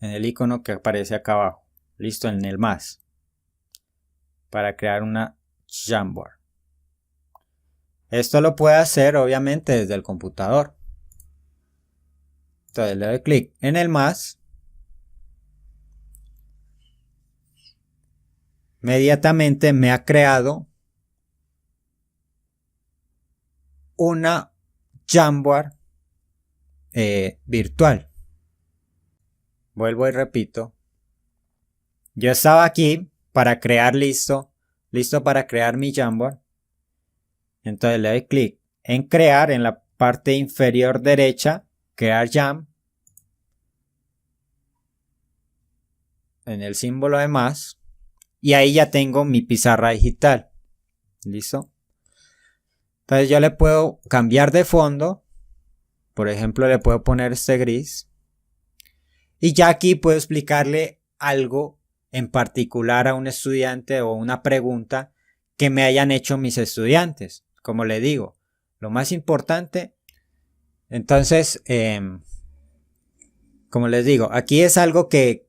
en el icono que aparece acá abajo. Listo, en el más. Para crear una Jamboard. Esto lo puede hacer obviamente desde el computador. Entonces le doy clic en el más. Inmediatamente me ha creado una Jamboard virtual. Vuelvo y repito. Yo estaba aquí para crear listo para crear mi Jamboard. Entonces le doy clic en crear en la parte inferior derecha, crear jam, en el símbolo de más, y ahí ya tengo mi pizarra digital. ¿Listo? Entonces yo le puedo cambiar de fondo, por ejemplo le puedo poner este gris, y ya aquí puedo explicarle algo en particular a un estudiante o una pregunta que me hayan hecho mis estudiantes. Como le digo, lo más importante, entonces, como les digo, aquí es algo que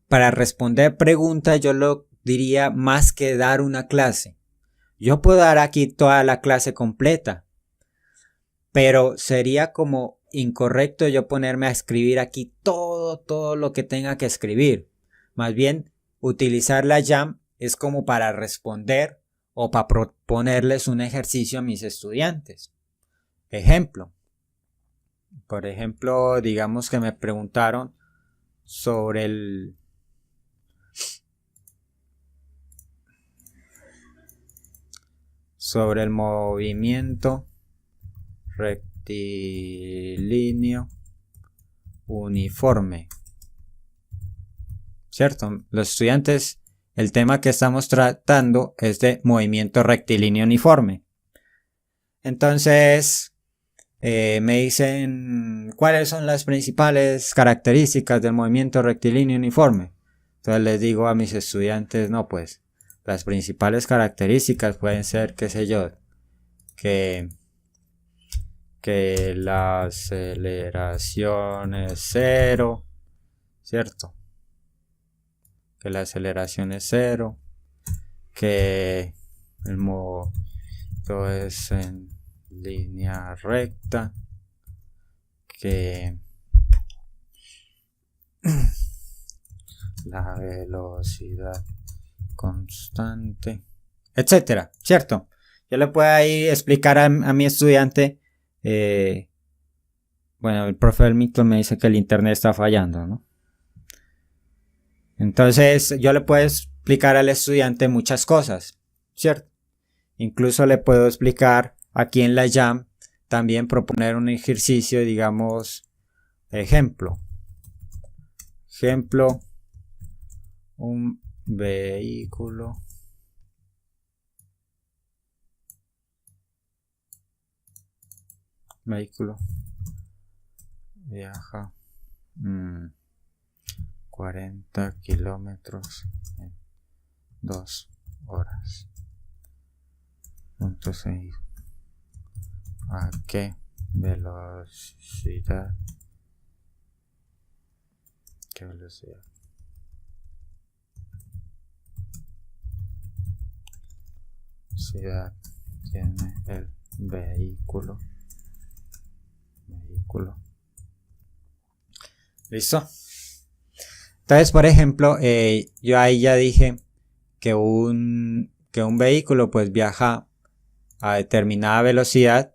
para responder preguntas yo lo diría más que dar una clase. Yo puedo dar aquí toda la clase completa, pero sería como incorrecto yo ponerme a escribir aquí todo lo que tenga que escribir. Más bien, utilizar la jam es como para responder o para proponerles un ejercicio a mis estudiantes. Ejemplo. Por ejemplo, digamos que me preguntaron sobre el movimiento rectilíneo uniforme. ¿Cierto? Los estudiantes, el tema que estamos tratando es de movimiento rectilíneo uniforme. Entonces, me dicen cuáles son las principales características del movimiento rectilíneo uniforme. Entonces les digo a mis estudiantes, no, pues las principales características pueden ser, qué sé yo, que la aceleración es cero, ¿cierto? Que la aceleración es cero, que el movimiento es en línea recta, que la velocidad constante, etcétera, ¿cierto? Yo le puedo ahí explicar a mi estudiante, bueno, el profe Milton me dice que el internet está fallando, ¿no? Entonces yo le puedo explicar al estudiante muchas cosas, ¿cierto? Incluso le puedo explicar aquí en la jam, también proponer un ejercicio, digamos, ejemplo, un vehículo viaja 40 kilómetros en 2 horas. Punto 6. ¿A qué velocidad? ¿Qué velocidad? Velocidad tiene el vehículo. ¿Listo? Entonces, por ejemplo, yo ahí ya dije que un vehículo pues viaja a determinada velocidad,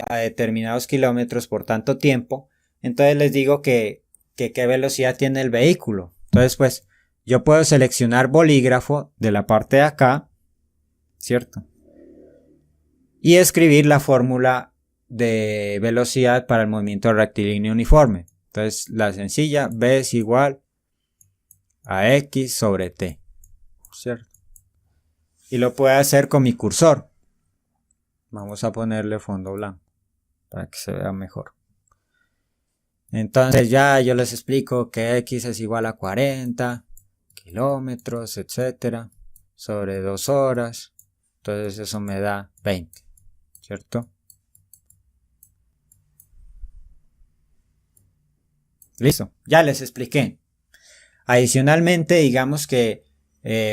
a determinados kilómetros por tanto tiempo. Entonces les digo que qué velocidad tiene el vehículo. Entonces pues yo puedo seleccionar bolígrafo de la parte de acá, ¿cierto? Y escribir la fórmula de velocidad para el movimiento rectilíneo uniforme. Entonces la sencilla, v es igual a x sobre t, ¿cierto? y lo puedo hacer con mi cursor. Vamos a ponerle fondo blanco para que se vea mejor. Entonces ya yo les explico que X es igual a 40 kilómetros, etcétera, sobre 2 horas. Entonces eso me da 20, ¿cierto? Listo, ya les expliqué. Adicionalmente, digamos que,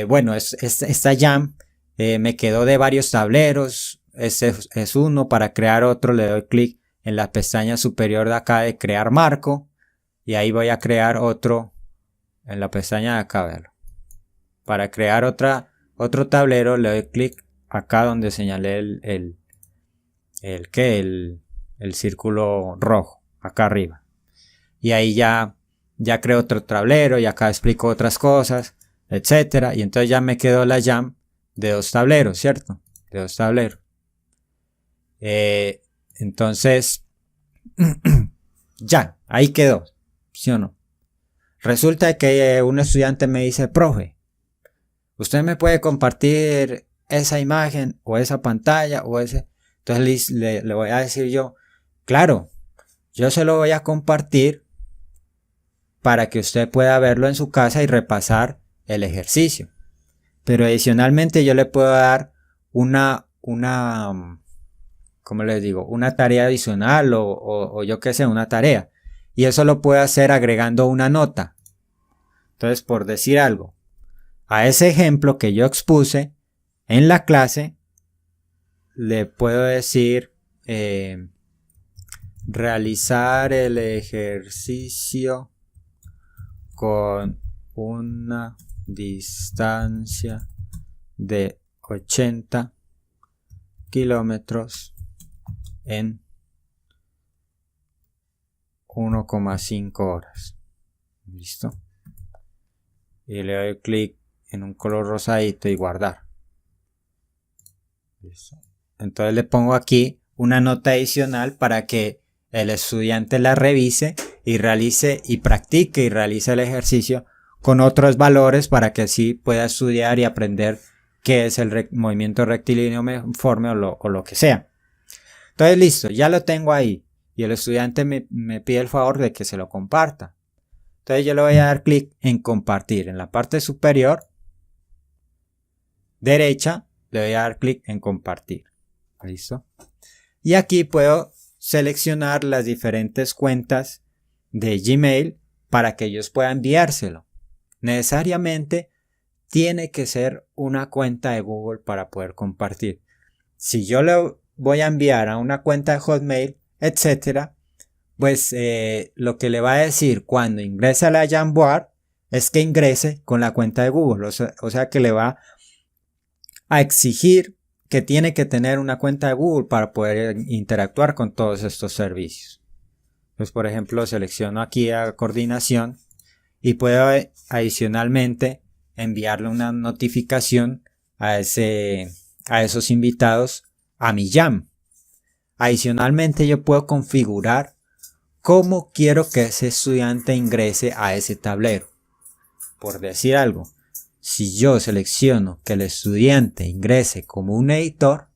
bueno, esta jam me quedó de varios tableros. Este es uno. Para crear otro le doy clic en la pestaña superior de acá de crear marco. Y ahí voy a crear otro en la pestaña de acá, verlo. Para crear otro tablero le doy clic acá donde señalé el círculo rojo, acá arriba. Y ahí ya creo otro tablero y acá explico otras cosas, etcétera. Y entonces ya me quedó la jam de 2 tableros, ¿cierto? De 2 tableros. Entonces, ya, ahí quedó, ¿sí o no? Resulta que un estudiante me dice, profe, ¿usted me puede compartir esa imagen o esa pantalla o ese? Entonces le voy a decir yo, claro, yo se lo voy a compartir para que usted pueda verlo en su casa y repasar el ejercicio. Pero adicionalmente yo le puedo dar una ¿cómo les digo? Una tarea adicional o yo qué sé, una tarea. Y eso lo puedo hacer agregando una nota. Entonces, por decir algo, a ese ejemplo que yo expuse en la clase, le puedo decir realizar el ejercicio con una distancia de 80 kilómetros en 1,5 horas. ¿Listo? Y le doy clic en un color rosadito y guardar. ¿Listo? Entonces le pongo aquí una nota adicional para que el estudiante la revise y realice y practique y realice el ejercicio con otros valores para que así pueda estudiar y aprender qué es el movimiento rectilíneo uniforme o lo que sea. Entonces listo, ya lo tengo ahí y el estudiante me pide el favor de que se lo comparta. Entonces yo le voy a dar clic en compartir. En la parte superior derecha le voy a dar clic en compartir. ¿Listo? Y aquí puedo seleccionar las diferentes cuentas de Gmail para que ellos puedan enviárselo. Necesariamente tiene que ser una cuenta de Google para poder compartir. Si yo le voy a enviar a una cuenta de Hotmail, etcétera, pues lo que le va a decir cuando ingrese a la Jamboard es que ingrese con la cuenta de Google. O sea que le va a exigir que tiene que tener una cuenta de Google para poder interactuar con todos estos servicios. Pues por ejemplo selecciono aquí a coordinación y puedo adicionalmente enviarle una notificación a esos invitados a mi Jam. Adicionalmente yo puedo configurar cómo quiero que ese estudiante ingrese a ese tablero. Por decir algo, si yo selecciono que el estudiante ingrese como un editor,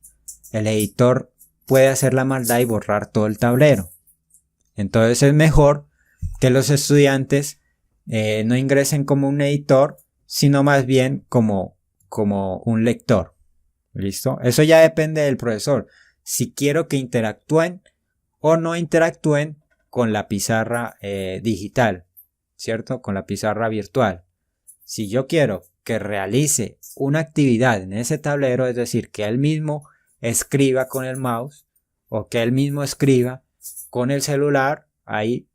el editor puede hacer la maldad y borrar todo el tablero. Entonces es mejor que los estudiantes no ingresen como un editor, sino más bien como un lector. ¿Listo? Eso ya depende del profesor. Si quiero que interactúen o no interactúen con la pizarra digital, ¿cierto? Con la pizarra virtual. Si yo quiero que realice una actividad en ese tablero, es decir, que él mismo escriba con el mouse o que él mismo escriba con el celular, ahí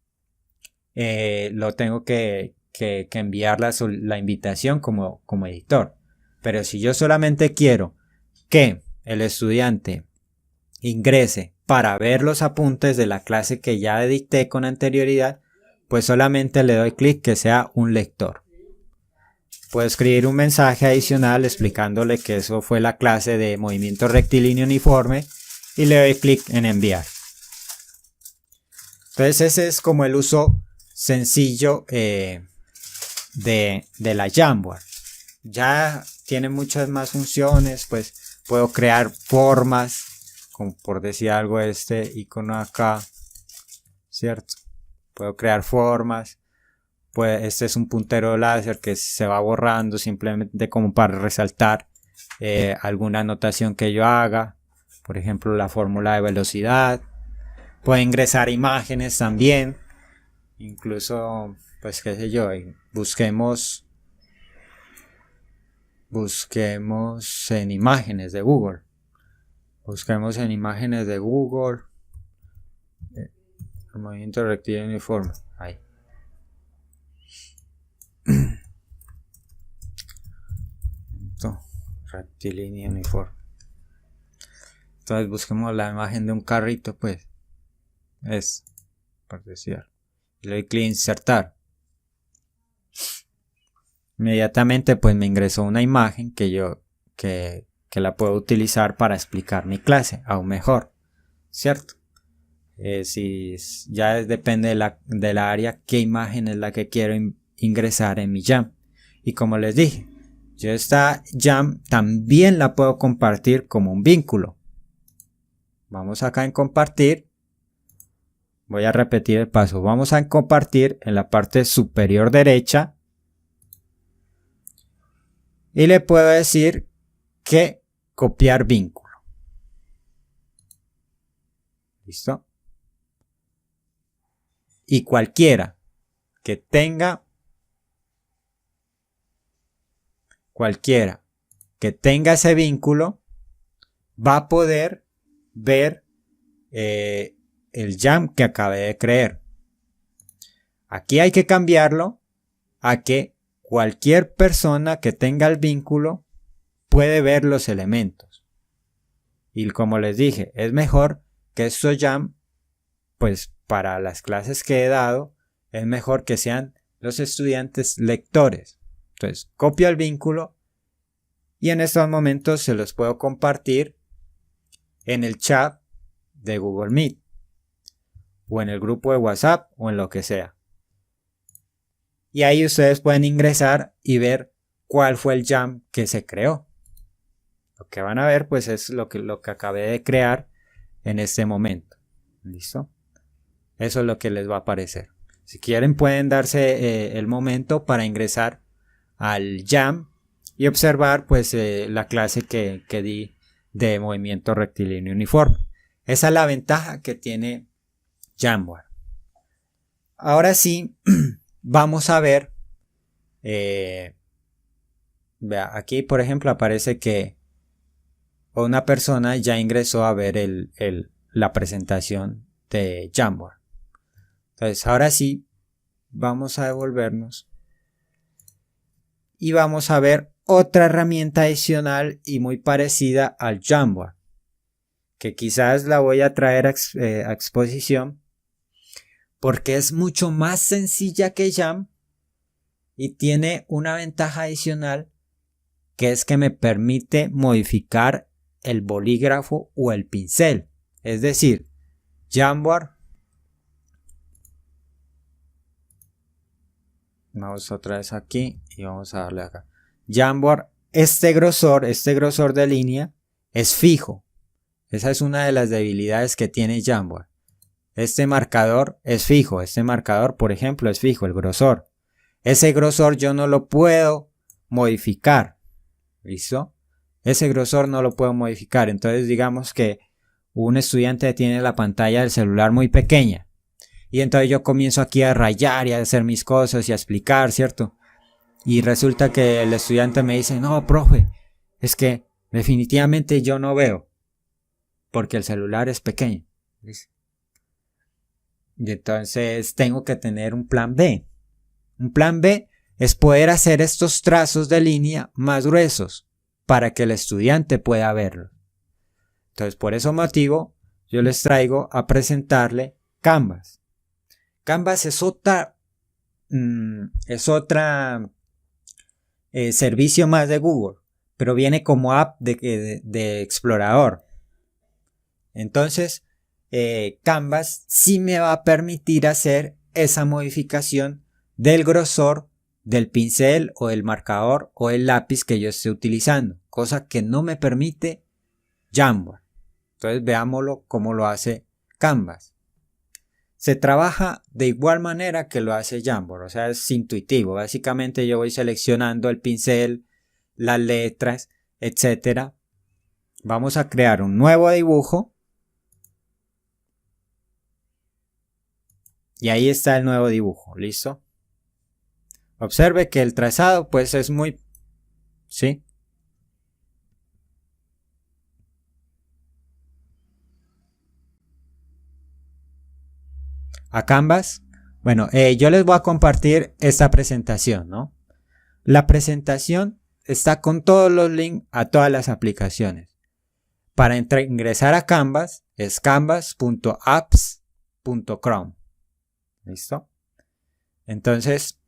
lo tengo que enviar la invitación como editor. Pero si yo solamente quiero que el estudiante ingrese para ver los apuntes de la clase que ya dicté con anterioridad, pues solamente le doy clic que sea un lector. Puedo escribir un mensaje adicional explicándole que eso fue la clase de movimiento rectilíneo uniforme y le doy clic en enviar. Entonces ese es como el uso sencillo de la Jamboard. ya tiene muchas más funciones, pues puedo crear formas, como por decir algo este icono acá, ¿cierto? Puedo crear formas, pues este es un puntero láser que se va borrando simplemente como para resaltar alguna anotación que yo haga, por ejemplo la fórmula de velocidad. Puedo ingresar imágenes también, incluso pues qué sé yo, busquemos en imágenes de Google. Busquemos en imágenes de Google el movimiento rectilíneo uniforme. Ahí. Rectilíneo uniforme. Entonces busquemos la imagen de un carrito, pues. Es, por decir. Le doy clic en insertar. Inmediatamente pues me ingresó una imagen que la puedo utilizar para explicar mi clase aún mejor, ¿cierto? Si ya depende de la área, qué imagen es la que quiero ingresar en mi Jam. Y como les dije, yo esta Jam también la puedo compartir como un vínculo. Vamos acá en compartir. Voy a repetir el paso. Vamos a compartir en la parte superior derecha. Y le puedo decir que copiar vínculo. ¿Listo? Y cualquiera que tenga ese vínculo va a poder ver el Jam que acabé de crear. Aquí hay que cambiarlo a que cualquier persona que tenga el vínculo puede ver los elementos. Y como les dije, es mejor que estos Jam, pues para las clases que he dado, es mejor que sean los estudiantes lectores. Entonces, copio el vínculo y en estos momentos se los puedo compartir en el chat de Google Meet o en el grupo de WhatsApp o en lo que sea. Y ahí ustedes pueden ingresar y ver cuál fue el Jam que se creó. Lo que van a ver pues es lo que acabé de crear en este momento. ¿Listo? Eso es lo que les va a aparecer. Si quieren pueden darse el momento para ingresar al Jam y observar pues la clase que di de movimiento rectilíneo uniforme. Esa es la ventaja que tiene Jamboard. Ahora sí, vamos a ver. Vea, aquí por ejemplo aparece que una persona ya ingresó a ver la presentación de Jamboard. Entonces ahora sí, vamos a devolvernos y vamos a ver otra herramienta adicional y muy parecida al Jamboard, que quizás la voy a traer a exposición porque es mucho más sencilla que Jam y tiene una ventaja adicional, que es que me permite modificar el bolígrafo o el pincel. Es decir, Jamboard, vamos otra vez aquí y vamos a darle acá. Jamboard, este grosor de línea es fijo. Esa es una de las debilidades que tiene Jamboard. Este marcador es fijo. Este marcador, por ejemplo, es fijo, el grosor. Ese grosor yo no lo puedo modificar. ¿Listo? Ese grosor no lo puedo modificar. Entonces digamos que un estudiante tiene la pantalla del celular muy pequeña. Y entonces yo comienzo aquí a rayar y a hacer mis cosas y a explicar, ¿cierto? Y resulta que el estudiante me dice, no, profe, es que definitivamente yo no veo. Porque el celular es pequeño. ¿Listo? Y entonces tengo que tener un plan B. Un plan B es poder hacer estos trazos de línea más gruesos para que el estudiante pueda verlo. Entonces, por ese motivo, yo les traigo a presentarle Canvas. Canvas es otra servicio más de Google, pero viene como app de explorador. Entonces, Canvas sí me va a permitir hacer esa modificación del grosor del pincel o el marcador o el lápiz que yo esté utilizando, cosa que no me permite Jamboard. Entonces veámoslo cómo lo hace Canvas. Se trabaja de igual manera que lo hace Jamboard, o sea, es intuitivo. Básicamente yo voy seleccionando el pincel, las letras, etcétera. Vamos a crear un nuevo dibujo. Y ahí está el nuevo dibujo, ¿listo? Observe que el trazado pues es muy... ¿sí? A Canvas. Bueno, yo les voy a compartir esta presentación, ¿no? La presentación está con todos los links a todas las aplicaciones. Para ingresar a Canvas es canvas.apps.chrome. ¿Listo? Entonces,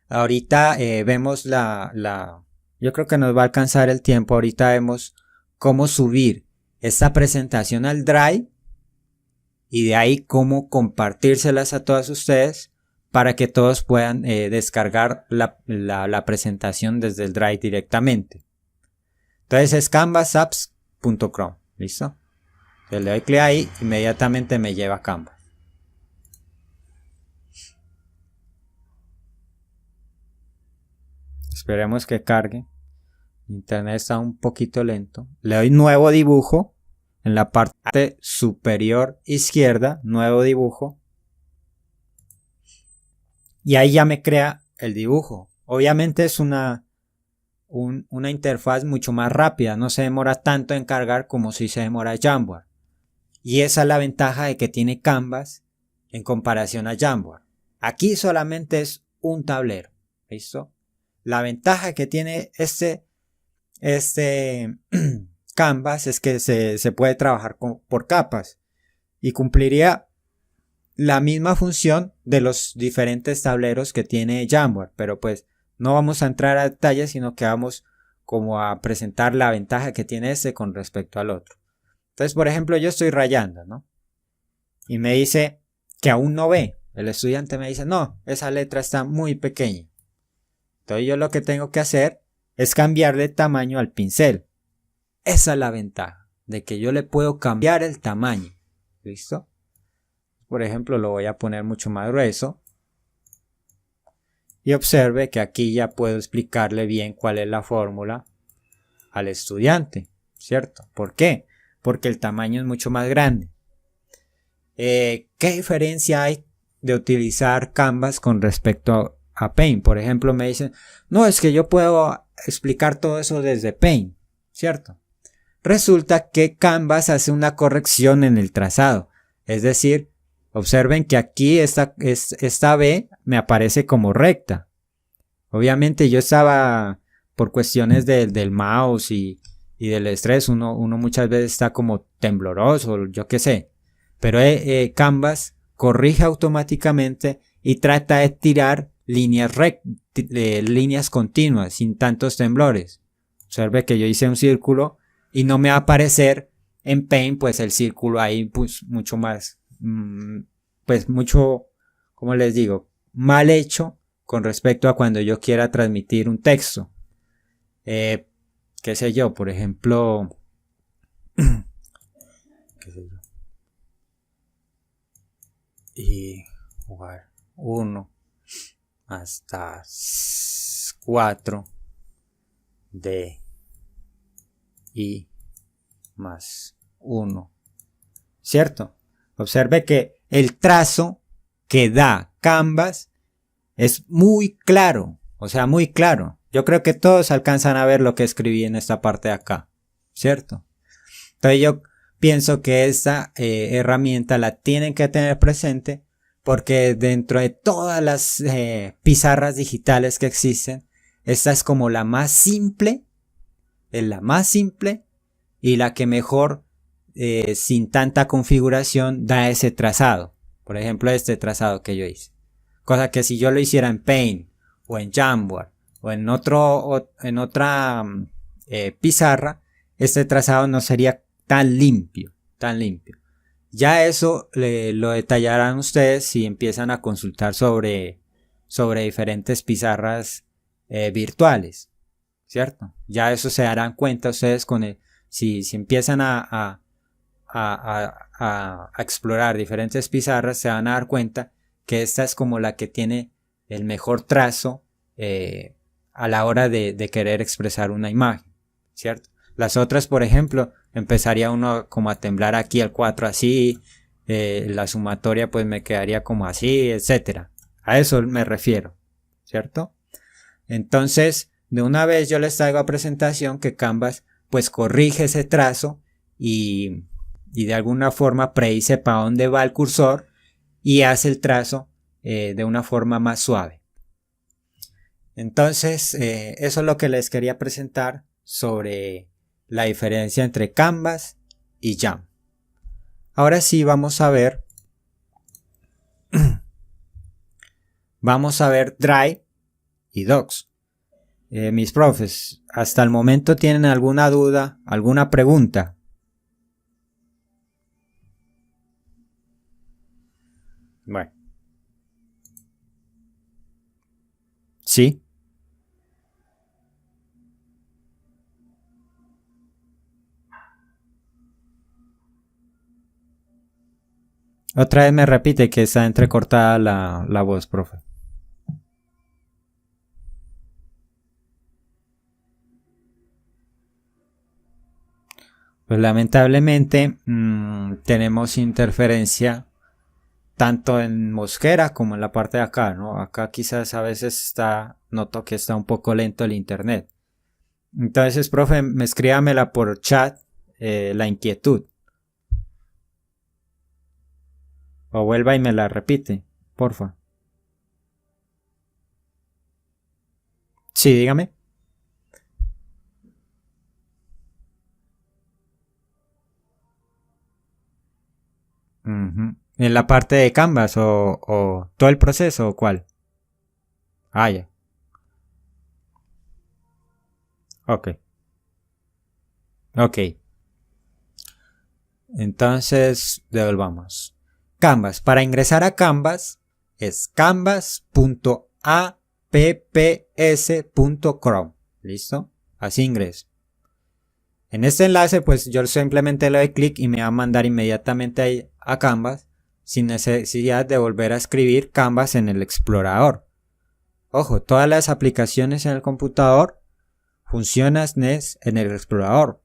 ahorita vemos yo creo que nos va a alcanzar el tiempo. Ahorita vemos cómo subir esta presentación al Drive y de ahí cómo compartírselas a todos ustedes para que todos puedan descargar la presentación desde el Drive directamente. Entonces es canvasapps.chrome. ¿Listo? Le doy clic ahí, inmediatamente me lleva a Canvas. Esperemos que cargue. Internet está un poquito lento. Le doy nuevo dibujo. En la parte superior izquierda, nuevo dibujo. Y ahí ya me crea el dibujo. Obviamente es una interfaz mucho más rápida. No se demora tanto en cargar como si se demora Jamboard. Y esa es la ventaja de que tiene Canvas en comparación a Jamboard. Aquí solamente es un tablero. ¿Listo? La ventaja que tiene este Canvas es que se puede trabajar por capas y cumpliría la misma función de los diferentes tableros que tiene Jamboard, pero pues no vamos a entrar a detalles, sino que vamos como a presentar la ventaja que tiene este con respecto al otro. Entonces, por ejemplo, yo estoy rayando, ¿no? Y me dice que aún no ve. El estudiante me dice, no, esa letra está muy pequeña. Entonces yo lo que tengo que hacer es cambiarle tamaño al pincel. Esa es la ventaja, de que yo le puedo cambiar el tamaño. ¿Listo? Por ejemplo, lo voy a poner mucho más grueso. Y observe que aquí ya puedo explicarle bien cuál es la fórmula al estudiante. ¿Cierto? ¿Por qué? Porque el tamaño es mucho más grande. ¿Qué diferencia hay de utilizar Canvas con respecto a Paint? Por ejemplo, me dicen, no, es que yo puedo explicar todo eso desde Paint, ¿cierto? Resulta que Canvas hace una corrección en el trazado. Es decir, observen que aquí esta B me aparece como recta. Obviamente yo estaba, por cuestiones del mouse y del estrés, uno muchas veces está como tembloroso, yo qué sé. Pero Canvas corrige automáticamente y trata de tirar líneas continuas, sin tantos temblores. Observe que yo hice un círculo y no me va a aparecer en Paint pues el círculo ahí pues mucho más, pues mucho, como les digo, mal hecho con respecto a cuando yo quiera transmitir un texto. Qué sé yo, por ejemplo, qué sé yo, y jugar 1 hasta 4 de I más 1, ¿cierto? Observe que el trazo que da Canvas es muy claro, o sea, muy claro. Yo creo que todos alcanzan a ver lo que escribí en esta parte de acá, ¿cierto? Entonces yo pienso que esta herramienta la tienen que tener presente porque dentro de todas las pizarras digitales que existen, esta es como la más simple, es la más simple y la que mejor, sin tanta configuración, da ese trazado. Por ejemplo, este trazado que yo hice. Cosa que si yo lo hiciera en Paint o en Jamboard o en otra pizarra, este trazado no sería tan limpio, tan limpio. Ya eso lo detallarán ustedes si empiezan a consultar sobre sobre diferentes pizarras virtuales, ¿cierto? Ya eso se darán cuenta ustedes si empiezan a explorar diferentes pizarras, se van a dar cuenta que esta es como la que tiene el mejor trazo a la hora de querer expresar una imagen, ¿cierto? Las otras, por ejemplo, empezaría uno como a temblar aquí el 4 así, la sumatoria pues me quedaría como así, etcétera. A eso me refiero, ¿cierto? Entonces, de una vez yo les traigo a presentación que Canvas pues corrige ese trazo y de alguna forma predice para dónde va el cursor y hace el trazo de una forma más suave. Entonces, eso es lo que les quería presentar sobre la diferencia entre Canvas y Jam. Ahora sí vamos a ver Drive y Docs. Mis profes, hasta el momento tienen alguna duda, alguna pregunta. Bueno. ¿Sí? Otra vez me repite que está entrecortada la voz, profe. Pues lamentablemente tenemos interferencia tanto en Mosquera como en la parte de acá, ¿no? Acá quizás a veces noto que está un poco lento el internet. Entonces, profe, escríbamela por chat la inquietud. O vuelva y me la repite, porfa. Sí, dígame. ¿En la parte de Canvas o todo el proceso o cuál? Ah, ya. Ok. Ok. Entonces, devolvamos. Canvas. Para ingresar a Canvas es canvas.apps.chrome. ¿Listo? Así ingreso. En este enlace, pues yo simplemente le doy clic y me va a mandar inmediatamente a Canvas sin necesidad de volver a escribir Canvas en el explorador. Ojo, todas las aplicaciones en el computador funcionan en el explorador.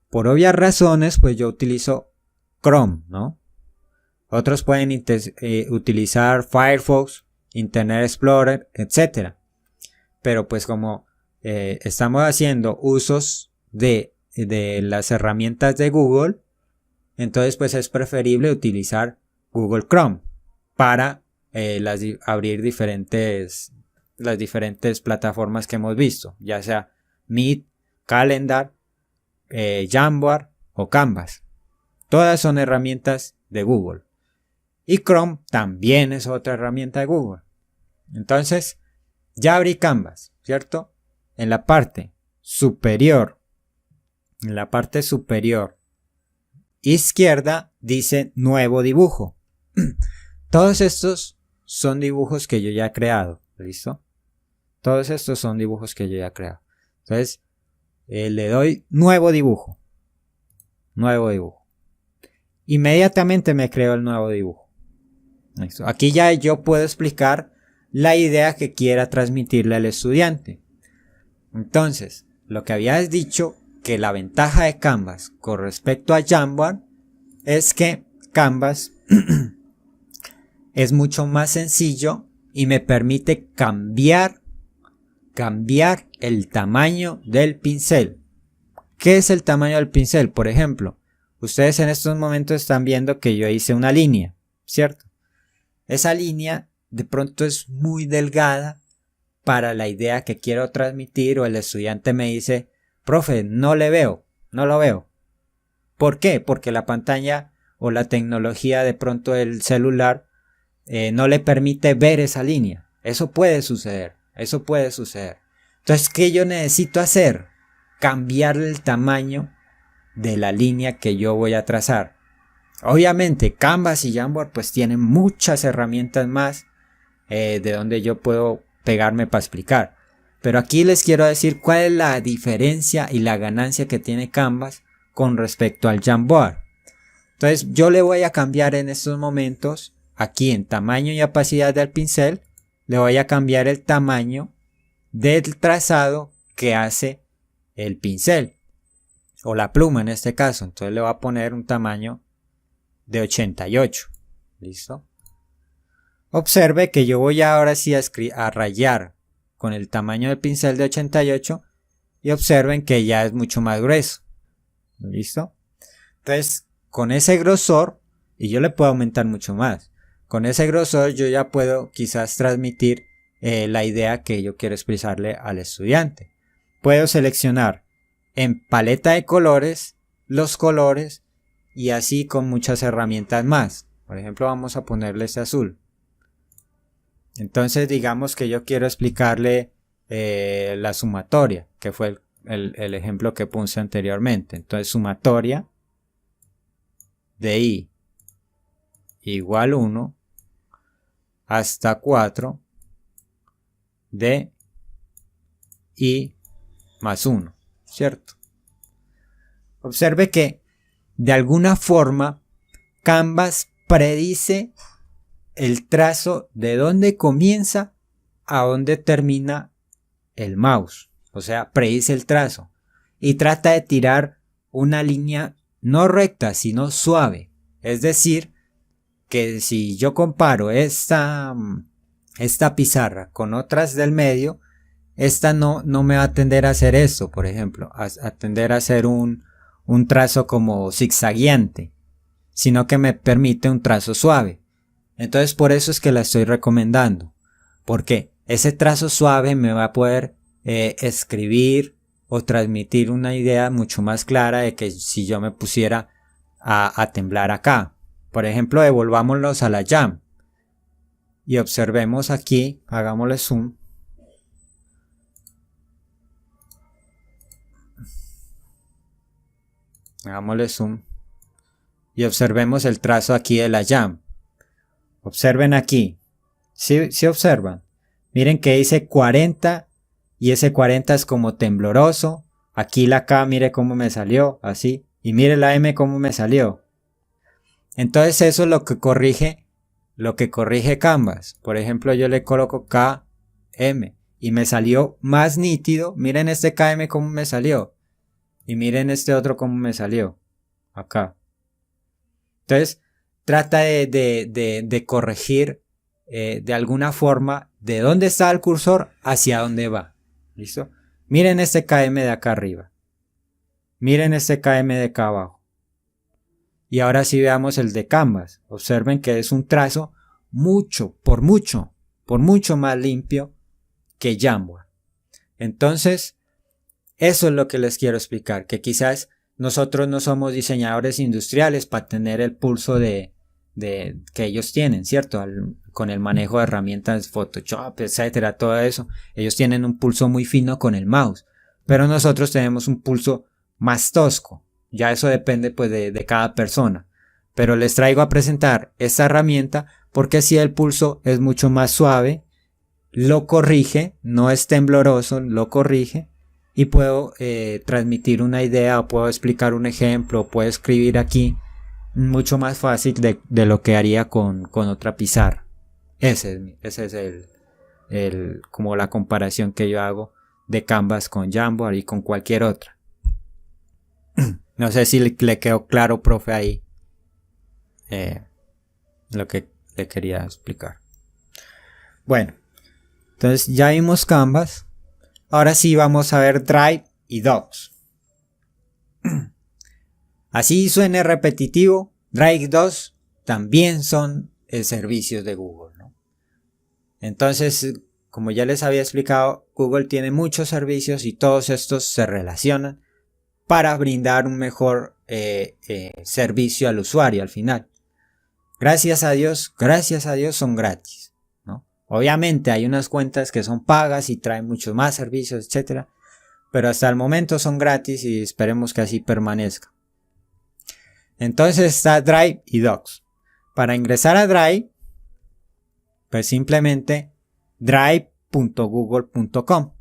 Por obvias razones, pues yo utilizo Chrome, ¿no? Otros pueden utilizar Firefox, Internet Explorer, etc. Pero pues como estamos haciendo usos de las herramientas de Google, entonces pues es preferible utilizar Google Chrome para abrir las diferentes plataformas que hemos visto, ya sea Meet, Calendar, Jamboard o Canvas. Todas son herramientas de Google. Y Chrome también es otra herramienta de Google. Entonces, ya abrí Canvas, ¿cierto? En la parte superior izquierda dice nuevo dibujo. Todos estos son dibujos que yo ya he creado, ¿listo? Todos estos son dibujos que yo ya he creado. Entonces, le doy nuevo dibujo. Inmediatamente me creo el nuevo dibujo. ¿Listo? Aquí ya yo puedo explicar la idea que quiera transmitirle al estudiante. Entonces, lo que habías dicho, que la ventaja de Canvas con respecto a Jamboard es que Canvas es mucho más sencillo y me permite cambiar el tamaño del pincel. ¿Qué es el tamaño del pincel? Por ejemplo, ustedes en estos momentos están viendo que yo hice una línea, ¿cierto? Esa línea de pronto es muy delgada para la idea que quiero transmitir, o el estudiante me dice, profe, no lo veo. ¿Por qué? Porque la pantalla o la tecnología de pronto del celular no le permite ver esa línea. Eso puede suceder. Entonces, ¿qué yo necesito hacer? Cambiar el tamaño de la línea que yo voy a trazar. Obviamente Canvas y Jamboard pues tienen muchas herramientas más de donde yo puedo pegarme para explicar. Pero aquí les quiero decir cuál es la diferencia y la ganancia que tiene Canvas con respecto al Jamboard. Entonces yo le voy a cambiar en estos momentos, aquí en tamaño y opacidad del pincel, le voy a cambiar el tamaño del trazado que hace el pincel o la pluma en este caso. Entonces le voy a poner un tamaño de 88. ¿Listo? Observe que yo voy ahora sí a rayar con el tamaño del pincel de 88 y observen que ya es mucho más grueso. ¿Listo? Entonces con ese grosor, y yo le puedo aumentar mucho más, con ese grosor yo ya puedo quizás transmitir la idea que yo quiero expresarle al estudiante. Puedo seleccionar en paleta de colores los colores y así con muchas herramientas más. Por ejemplo, vamos a ponerle este azul. Entonces digamos que yo quiero explicarle la sumatoria, que fue el ejemplo que puse anteriormente. Entonces sumatoria de i igual 1 hasta 4 de i más 1, ¿cierto? Observe que de alguna forma Canvas predice el trazo de dónde comienza a dónde termina el mouse. O sea, predice el trazo y trata de tirar una línea no recta, sino suave. Es decir, que si yo comparo esta pizarra con otras del medio, esta no me va a tender a hacer esto, por ejemplo, a tender a hacer un trazo como zigzagueante, sino que me permite un trazo suave. Entonces por eso es que la estoy recomendando, porque ese trazo suave me va a poder escribir o transmitir una idea mucho más clara de que si yo me pusiera a temblar acá. Por ejemplo, devolvámoslos a la Jam y observemos aquí, hagámosle zoom. Hagámosle zoom y observemos el trazo aquí de la Jam. Observen aquí, ¿sí observan? Miren que dice 40 y ese 40 es como tembloroso. Aquí la K, mire cómo me salió, así. Y mire la M cómo me salió. Entonces eso es lo que corrige Canvas. Por ejemplo, yo le coloco KM y me salió más nítido. Miren este KM cómo me salió. Y miren este otro cómo me salió. Acá. Entonces, trata de corregir de alguna forma de dónde está el cursor hacia dónde va. ¿Listo? Miren este KM de acá arriba. Miren este KM de acá abajo. Y ahora sí veamos el de Canvas. Observen que es un trazo por mucho más limpio que Jamboard. Entonces, eso es lo que les quiero explicar. Que quizás nosotros no somos diseñadores industriales para tener el pulso que ellos tienen, ¿cierto? Con el manejo de herramientas Photoshop, etcétera, todo eso. Ellos tienen un pulso muy fino con el mouse. Pero nosotros tenemos un pulso más tosco. Ya eso depende pues de cada persona. Pero les traigo a presentar esta herramienta porque así el pulso es mucho más suave, lo corrige, no es tembloroso, lo corrige y puedo transmitir una idea o puedo explicar un ejemplo o puedo escribir aquí mucho más fácil de lo que haría con otra pizarra. Ese es como la comparación que yo hago de Canvas con Jamboard y con cualquier otra. No sé si le quedó claro, profe, ahí lo que le quería explicar. Bueno, entonces ya vimos Canvas. Ahora sí vamos a ver Drive y Docs. Así suene repetitivo, Drive y Docs también son servicios de Google, ¿no? Entonces, como ya les había explicado, Google tiene muchos servicios y todos estos se relacionan para brindar un mejor servicio al usuario al final. Gracias a Dios son gratis, ¿no? Obviamente hay unas cuentas que son pagas y traen muchos más servicios, etcétera, pero hasta el momento son gratis y esperemos que así permanezca. Entonces está Drive y Docs. Para ingresar a Drive, Pues simplemente drive.google.com.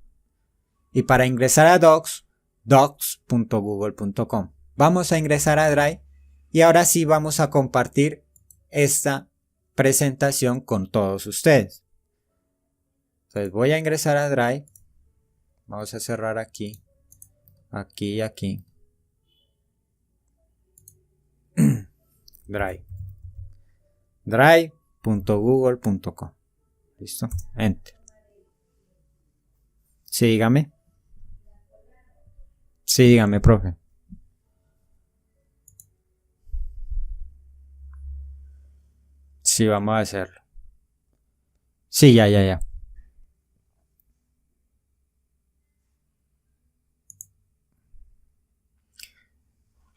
Y para ingresar a Docs, docs.google.com. Vamos a ingresar a Drive y ahora sí vamos a compartir esta presentación con todos ustedes. Entonces voy a ingresar a Drive. Vamos a cerrar aquí, aquí y aquí. Drive. Drive.google.com. Listo. Enter. Sí, dígame. Sí, dígame, profe. Sí, vamos a hacerlo. Sí, ya.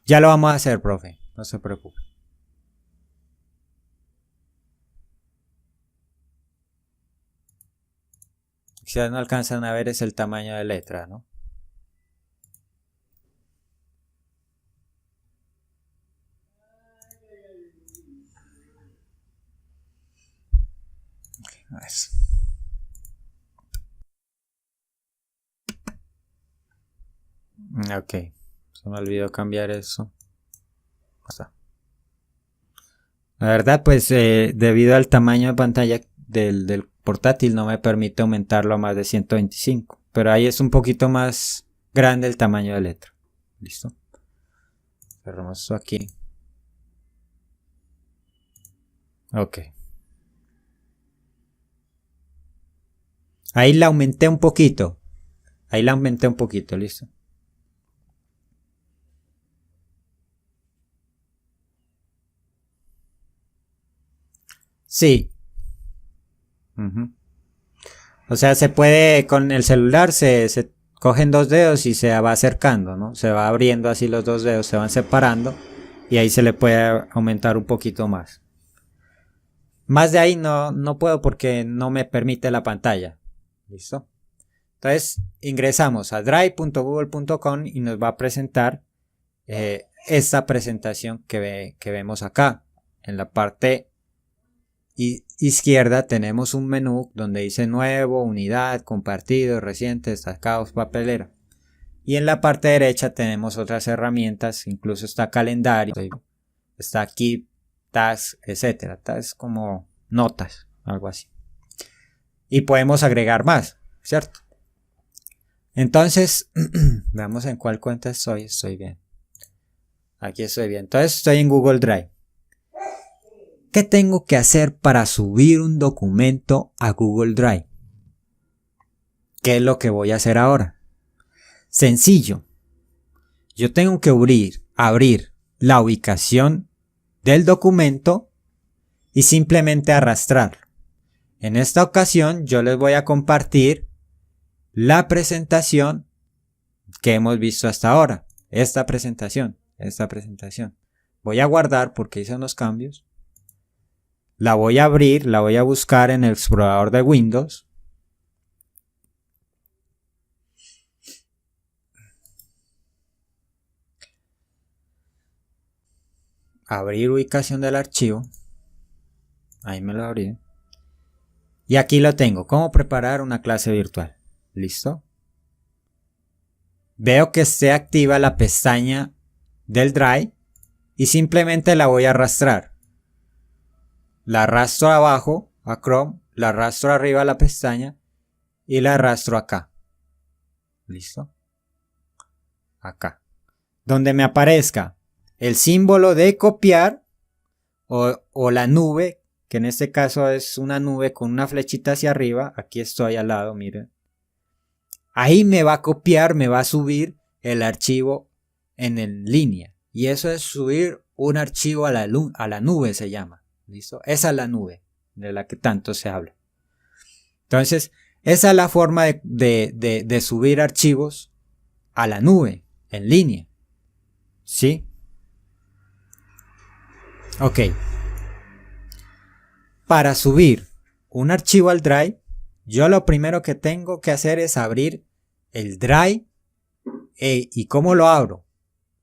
Ya lo vamos a hacer, profe. No se preocupe. Quizás no alcanzan a ver es el tamaño de letra, ¿no? Eso. Ok. Se me olvidó cambiar eso. La verdad, pues debido al tamaño de pantalla del portátil no me permite aumentarlo a más de 125. Pero ahí es un poquito más grande el tamaño de letra. ¿Listo? Cerramos esto aquí. Ok. Ahí la aumenté un poquito. ¿Listo? Sí. O sea, se puede, con el celular se cogen dos dedos y se va acercando, ¿no? Se va abriendo así los dos dedos, se van separando y ahí se le puede aumentar un poquito más. Más de ahí no puedo porque no me permite la pantalla. ¿Listo? Entonces ingresamos a drive.google.com y nos va a presentar esta presentación que vemos acá. En la parte izquierda tenemos un menú donde dice nuevo, unidad, compartido, reciente, destacados, papelera. Y en la parte derecha tenemos otras herramientas, incluso está calendario, está Keep, Tasks, etc. Tasks como notas, algo así. Y podemos agregar más, ¿cierto? Entonces, veamos en cuál cuenta estoy. Estoy bien. Aquí estoy bien. Entonces estoy en Google Drive. ¿Qué tengo que hacer para subir un documento a Google Drive? ¿Qué es lo que voy a hacer ahora? Sencillo. Yo tengo que abrir la ubicación del documento y simplemente arrastrarlo. En esta ocasión yo les voy a compartir la presentación que hemos visto hasta ahora. Esta presentación. Voy a guardar porque hice unos cambios. La voy a abrir, la voy a buscar en el explorador de Windows. Abrir ubicación del archivo. Ahí me lo abrí. Y aquí lo tengo. ¿Cómo preparar una clase virtual? ¿Listo? Veo que esté activa la pestaña del Drive y simplemente la voy a arrastrar. La arrastro abajo a Chrome, la arrastro arriba a la pestaña y la arrastro acá. ¿Listo? Acá. Donde me aparezca el símbolo de copiar o la nube, que en este caso es una nube con una flechita hacia arriba. Aquí estoy al lado, miren. Ahí me va a copiar, me va a subir el archivo en línea. Y eso es subir un archivo a la nube, se llama. ¿Listo? Esa es la nube de la que tanto se habla. Entonces, esa es la forma de subir archivos a la nube, en línea. ¿Sí? Ok. Para subir un archivo al Drive, yo lo primero que tengo que hacer es abrir el Drive. ¿Y cómo lo abro?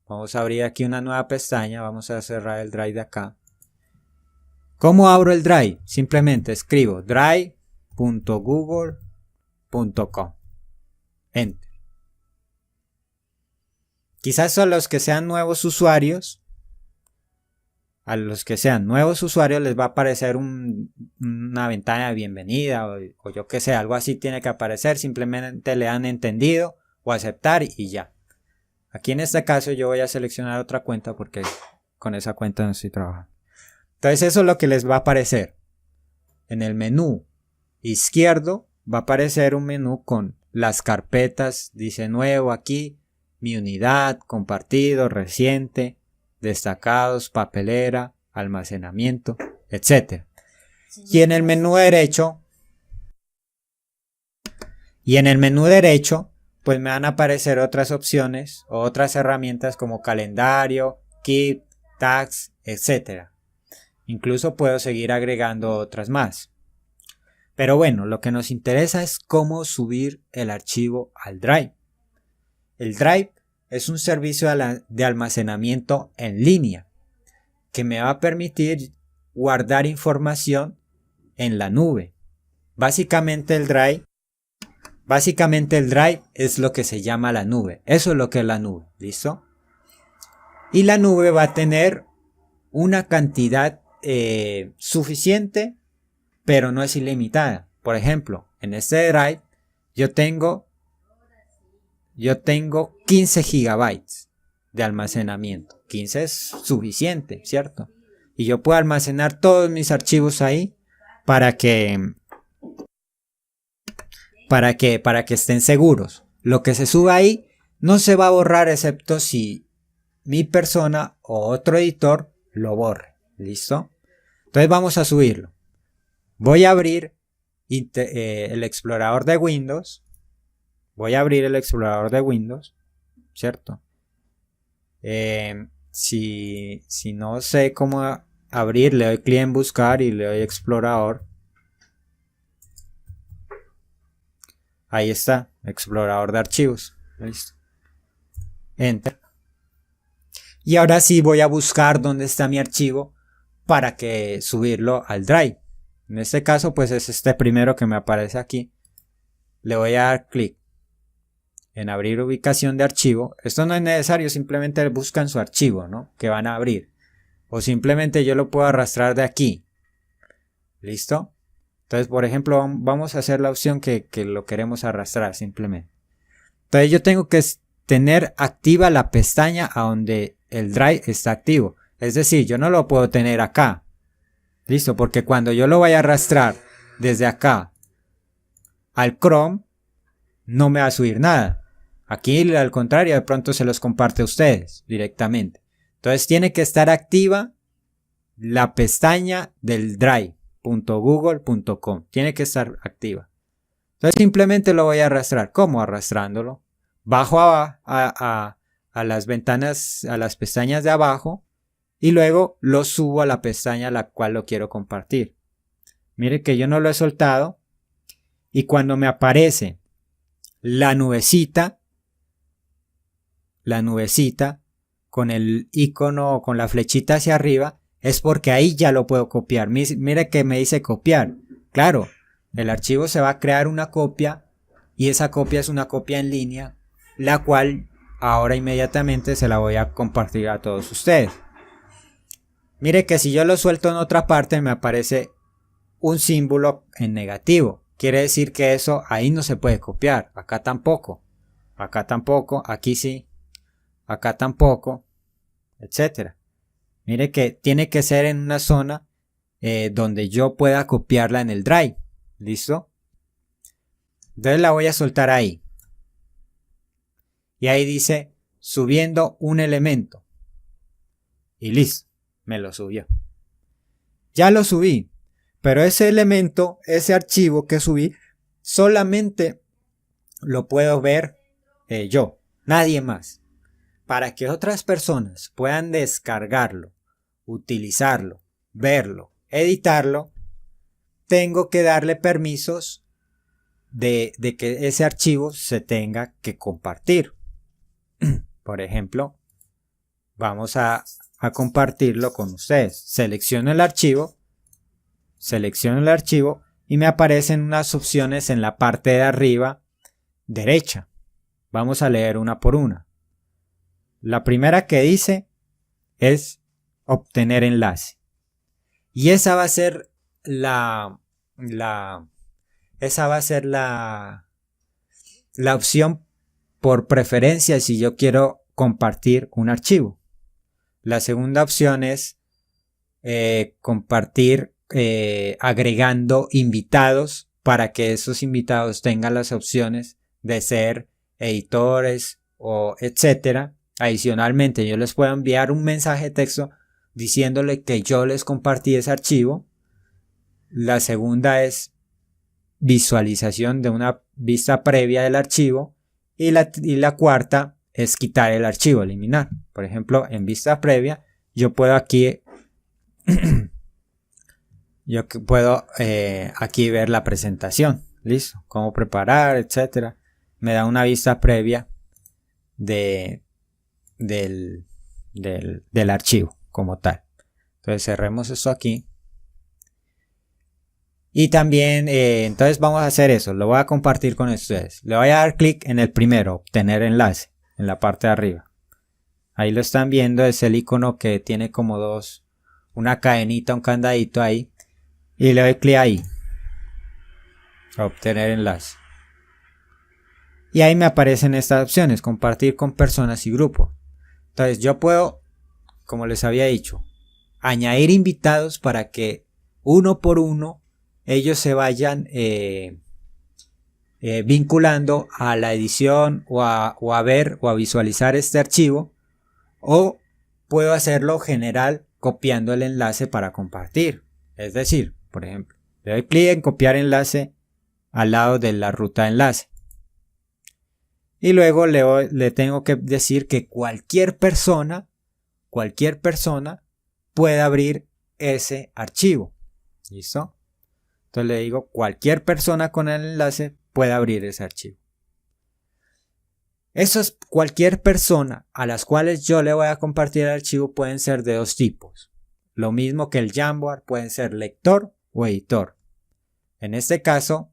Vamos a abrir aquí una nueva pestaña. Vamos a cerrar el Drive de acá. ¿Cómo abro el Drive? Simplemente escribo drive.google.com. Enter. Quizás a los que sean nuevos usuarios, les va a aparecer una ventana de bienvenida o yo qué sé, algo así tiene que aparecer. Simplemente le han entendido o aceptar y ya. Aquí en este caso yo voy a seleccionar otra cuenta porque con esa cuenta no estoy trabajando. Entonces eso es lo que les va a aparecer. En el menú izquierdo va a aparecer un menú con las carpetas, dice nuevo aquí, mi unidad, compartido, reciente, destacados, papelera, almacenamiento, etc. Y en el menú derecho, pues me van a aparecer otras opciones o otras herramientas como calendario, Keep, Tags, etc. Incluso puedo seguir agregando otras más. Pero bueno, lo que nos interesa es cómo subir el archivo al Drive. El Drive es un servicio de almacenamiento en línea que me va a permitir guardar información en la nube. Básicamente el Drive es lo que se llama la nube. Eso es lo que es la nube, ¿listo? Y la nube va a tener una cantidad suficiente, pero no es ilimitada. Por ejemplo, en este Drive yo tengo 15 gigabytes de almacenamiento. 15 es suficiente, ¿cierto? Y yo puedo almacenar todos mis archivos ahí para que estén seguros. Lo que se suba ahí no se va a borrar excepto si mi persona o otro editor lo borre. ¿Listo? Entonces vamos a subirlo. Voy a abrir el explorador de Windows. ¿Cierto? Si no sé cómo abrir, le doy clic en buscar y le doy explorador. Ahí está, explorador de archivos. Listo. Enter. Y ahora sí voy a buscar dónde está mi archivo para que subirlo al Drive. En este caso pues es este primero que me aparece aquí. Le voy a dar clic en abrir ubicación de archivo. Esto no es necesario, simplemente buscan su archivo, ¿no? Que van a abrir. O simplemente yo lo puedo arrastrar de aquí. ¿Listo? Entonces, por ejemplo, vamos a hacer la opción que lo queremos arrastrar simplemente. Entonces yo tengo que tener activa la pestaña a donde el Drive está activo. Es decir, yo no lo puedo tener acá. ¿Listo? Porque cuando yo lo vaya a arrastrar desde acá al Chrome, no me va a subir nada. Aquí, al contrario, de pronto se los comparte a ustedes directamente. Entonces tiene que estar activa la pestaña del drive.google.com. Tiene que estar activa. Entonces simplemente lo voy a arrastrar. ¿Cómo? Arrastrándolo. Bajo a las ventanas, a las pestañas de abajo. Y luego lo subo a la pestaña a la cual lo quiero compartir. Mire que yo no lo he soltado. Y cuando me aparece la nubecita con el icono, con la flechita hacia arriba, es porque ahí ya lo puedo copiar. Mire que me dice copiar. Claro, el archivo se va a crear una copia y esa copia es una copia en línea, la cual ahora inmediatamente se la voy a compartir a todos ustedes. Mire que si yo lo suelto en otra parte me aparece un símbolo en negativo. Quiere decir que eso ahí no se puede copiar. Acá tampoco, aquí sí, acá tampoco, etcétera. Mire que tiene que ser en una zona donde yo pueda copiarla en el Drive. ¿Listo? Entonces la voy a soltar ahí. Y ahí dice subiendo un elemento. Y listo. Me lo subió. Ya lo subí. Pero ese elemento, ese archivo que subí, solamente lo puedo ver yo. Nadie más. Para que otras personas puedan descargarlo, utilizarlo, verlo, editarlo, tengo que darle permisos de que ese archivo se tenga que compartir. Por ejemplo, vamos a compartirlo con ustedes. Selecciono el archivo selecciono el archivo y me aparecen unas opciones en la parte de arriba derecha. Vamos a leer una por una. La primera que dice es obtener enlace. Y esa va a ser la opción por preferencia si yo quiero compartir un archivo. La segunda opción es compartir agregando invitados para que esos invitados tengan las opciones de ser editores o etcétera. Adicionalmente, yo les puedo enviar un mensaje de texto diciéndole que yo les compartí ese archivo. La segunda es visualización de una vista previa del archivo. Y la cuarta es quitar el archivo, eliminar. Por ejemplo, en vista previa, yo puedo aquí aquí ver la presentación. Listo. Cómo preparar, etcétera. Me da una vista previa del archivo como tal. Entonces cerremos esto aquí. Y también, entonces vamos a hacer eso. Lo voy a compartir con ustedes. Le voy a dar clic en el primero, obtener enlace, en la parte de arriba. Ahí lo están viendo, es el icono que tiene como una cadenita, un candadito ahí. Y le doy clic ahí. Obtener enlace. Y ahí me aparecen estas opciones, compartir con personas y grupos. Entonces yo puedo, como les había dicho, añadir invitados para que uno por uno ellos se vayan vinculando a la edición o a ver o a visualizar este archivo, o puedo hacerlo general copiando el enlace para compartir. Es decir, por ejemplo, le doy clic en copiar enlace al lado de la ruta de enlace y luego le tengo que decir que cualquier persona puede abrir ese archivo. ¿Listo? Entonces le digo, cualquier persona con el enlace puede abrir ese archivo. Esos cualquier persona a las cuales yo le voy a compartir el archivo pueden ser de dos tipos. Lo mismo que el Jamboard, pueden ser lector o editor. En este caso,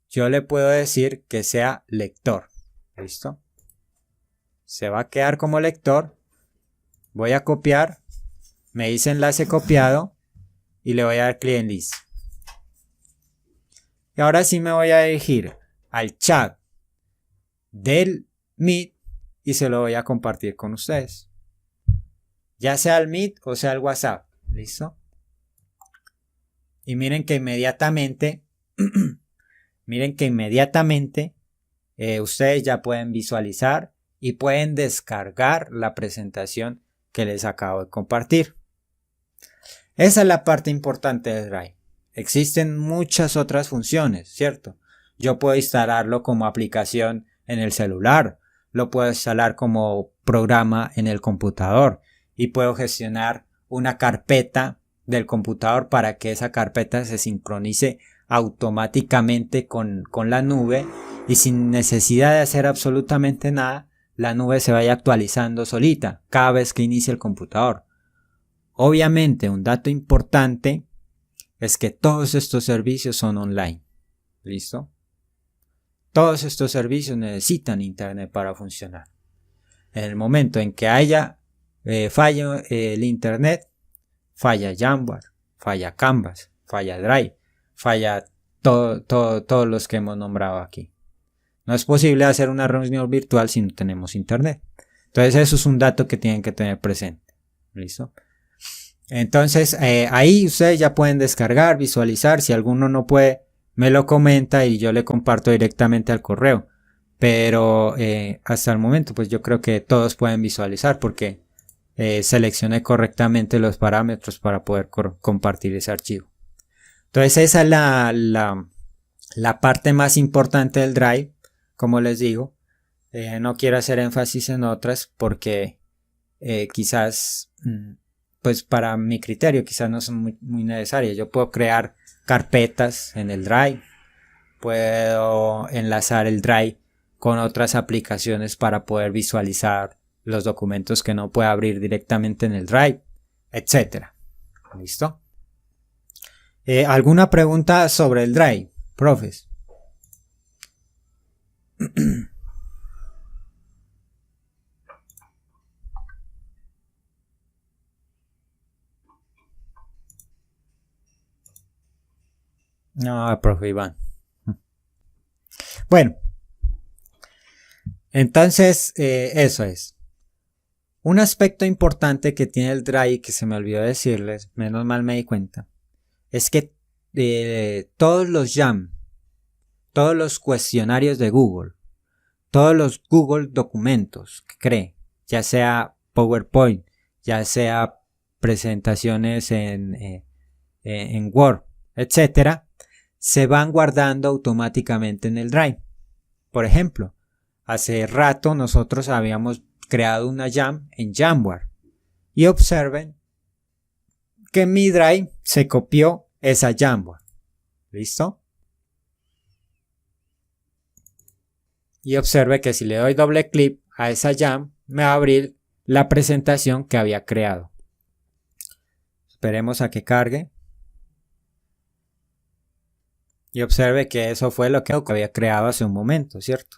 yo le puedo decir que sea lector. ¿Listo? Se va a quedar como lector. Voy a copiar. Me dice enlace copiado. Y le voy a dar clic en listo. Y ahora sí me voy a dirigir al chat del Meet y se lo voy a compartir con ustedes. Ya sea el Meet o sea el WhatsApp. ¿Listo? Y miren que inmediatamente ustedes ya pueden visualizar y pueden descargar la presentación que les acabo de compartir. Esa es la parte importante de Drive. Existen muchas otras funciones, ¿cierto? Yo puedo instalarlo como aplicación en el celular, lo puedo instalar como programa en el computador y puedo gestionar una carpeta del computador para que esa carpeta se sincronice automáticamente con la nube y sin necesidad de hacer absolutamente nada, la nube se vaya actualizando solita cada vez que inicie el computador. Obviamente, un dato importante es que todos estos servicios son online. ¿Listo? Todos estos servicios necesitan internet para funcionar. En el momento en que haya fallo el internet, falla Jamboard, falla Canvas, falla Drive, falla todos los que hemos nombrado aquí. No es posible hacer una reunión virtual si no tenemos internet. Entonces eso es un dato que tienen que tener presente. ¿Listo? Entonces ahí ustedes ya pueden descargar, visualizar. Si alguno no puede, me lo comenta y yo le comparto directamente al correo. Pero hasta el momento pues yo creo que todos pueden visualizar porque seleccioné correctamente los parámetros para poder compartir ese archivo. Entonces esa es la parte más importante del Drive. Como les digo, no quiero hacer énfasis en otras porque quizás, pues para mi criterio, quizás no son muy necesarias. Yo puedo crear carpetas en el Drive, puedo enlazar el Drive con otras aplicaciones para poder visualizar los documentos que no puedo abrir directamente en el Drive, etcétera. ¿Listo? ¿Alguna pregunta sobre el Drive, profes? No, profe Iván. Bueno, entonces eso es. Un aspecto importante que tiene el Drive que se me olvidó decirles, menos mal me di cuenta, es que todos los YAM, todos los cuestionarios de Google, todos los Google documentos que cree, ya sea PowerPoint, ya sea presentaciones en Word, etcétera, se van guardando automáticamente en el Drive. Por ejemplo, hace rato nosotros habíamos creado una YAM en Jamware y observen que en mi Drive se copió esa Jamware. ¿Listo? Y observe que si le doy doble clic a esa YAM me va a abrir la presentación que había creado. Esperemos a que cargue. Y observe que eso fue lo que había creado hace un momento, ¿cierto?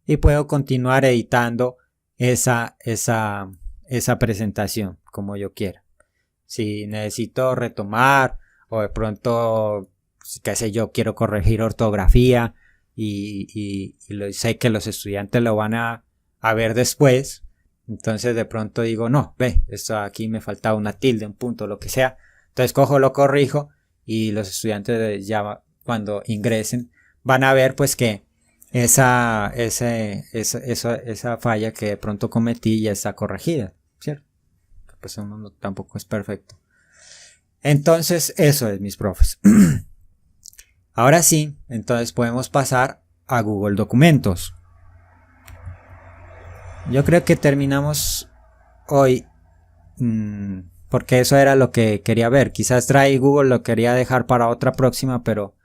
Y puedo continuar editando esa presentación como yo quiera. Si necesito retomar o de pronto, qué sé yo, quiero corregir ortografía y sé que los estudiantes lo van a ver después, entonces de pronto digo, no, ve, esto aquí me faltaba una tilde, un punto, lo que sea. Entonces cojo, lo corrijo y los estudiantes ya cuando ingresen van a ver pues que esa falla que de pronto cometí ya está corregida, ¿cierto? Pues uno tampoco es perfecto. Entonces eso es, mis profes. Ahora sí, entonces podemos pasar a Google Documentos. Yo creo que terminamos hoy porque eso era lo que quería ver. Quizás Drive Google lo quería dejar para otra próxima, pero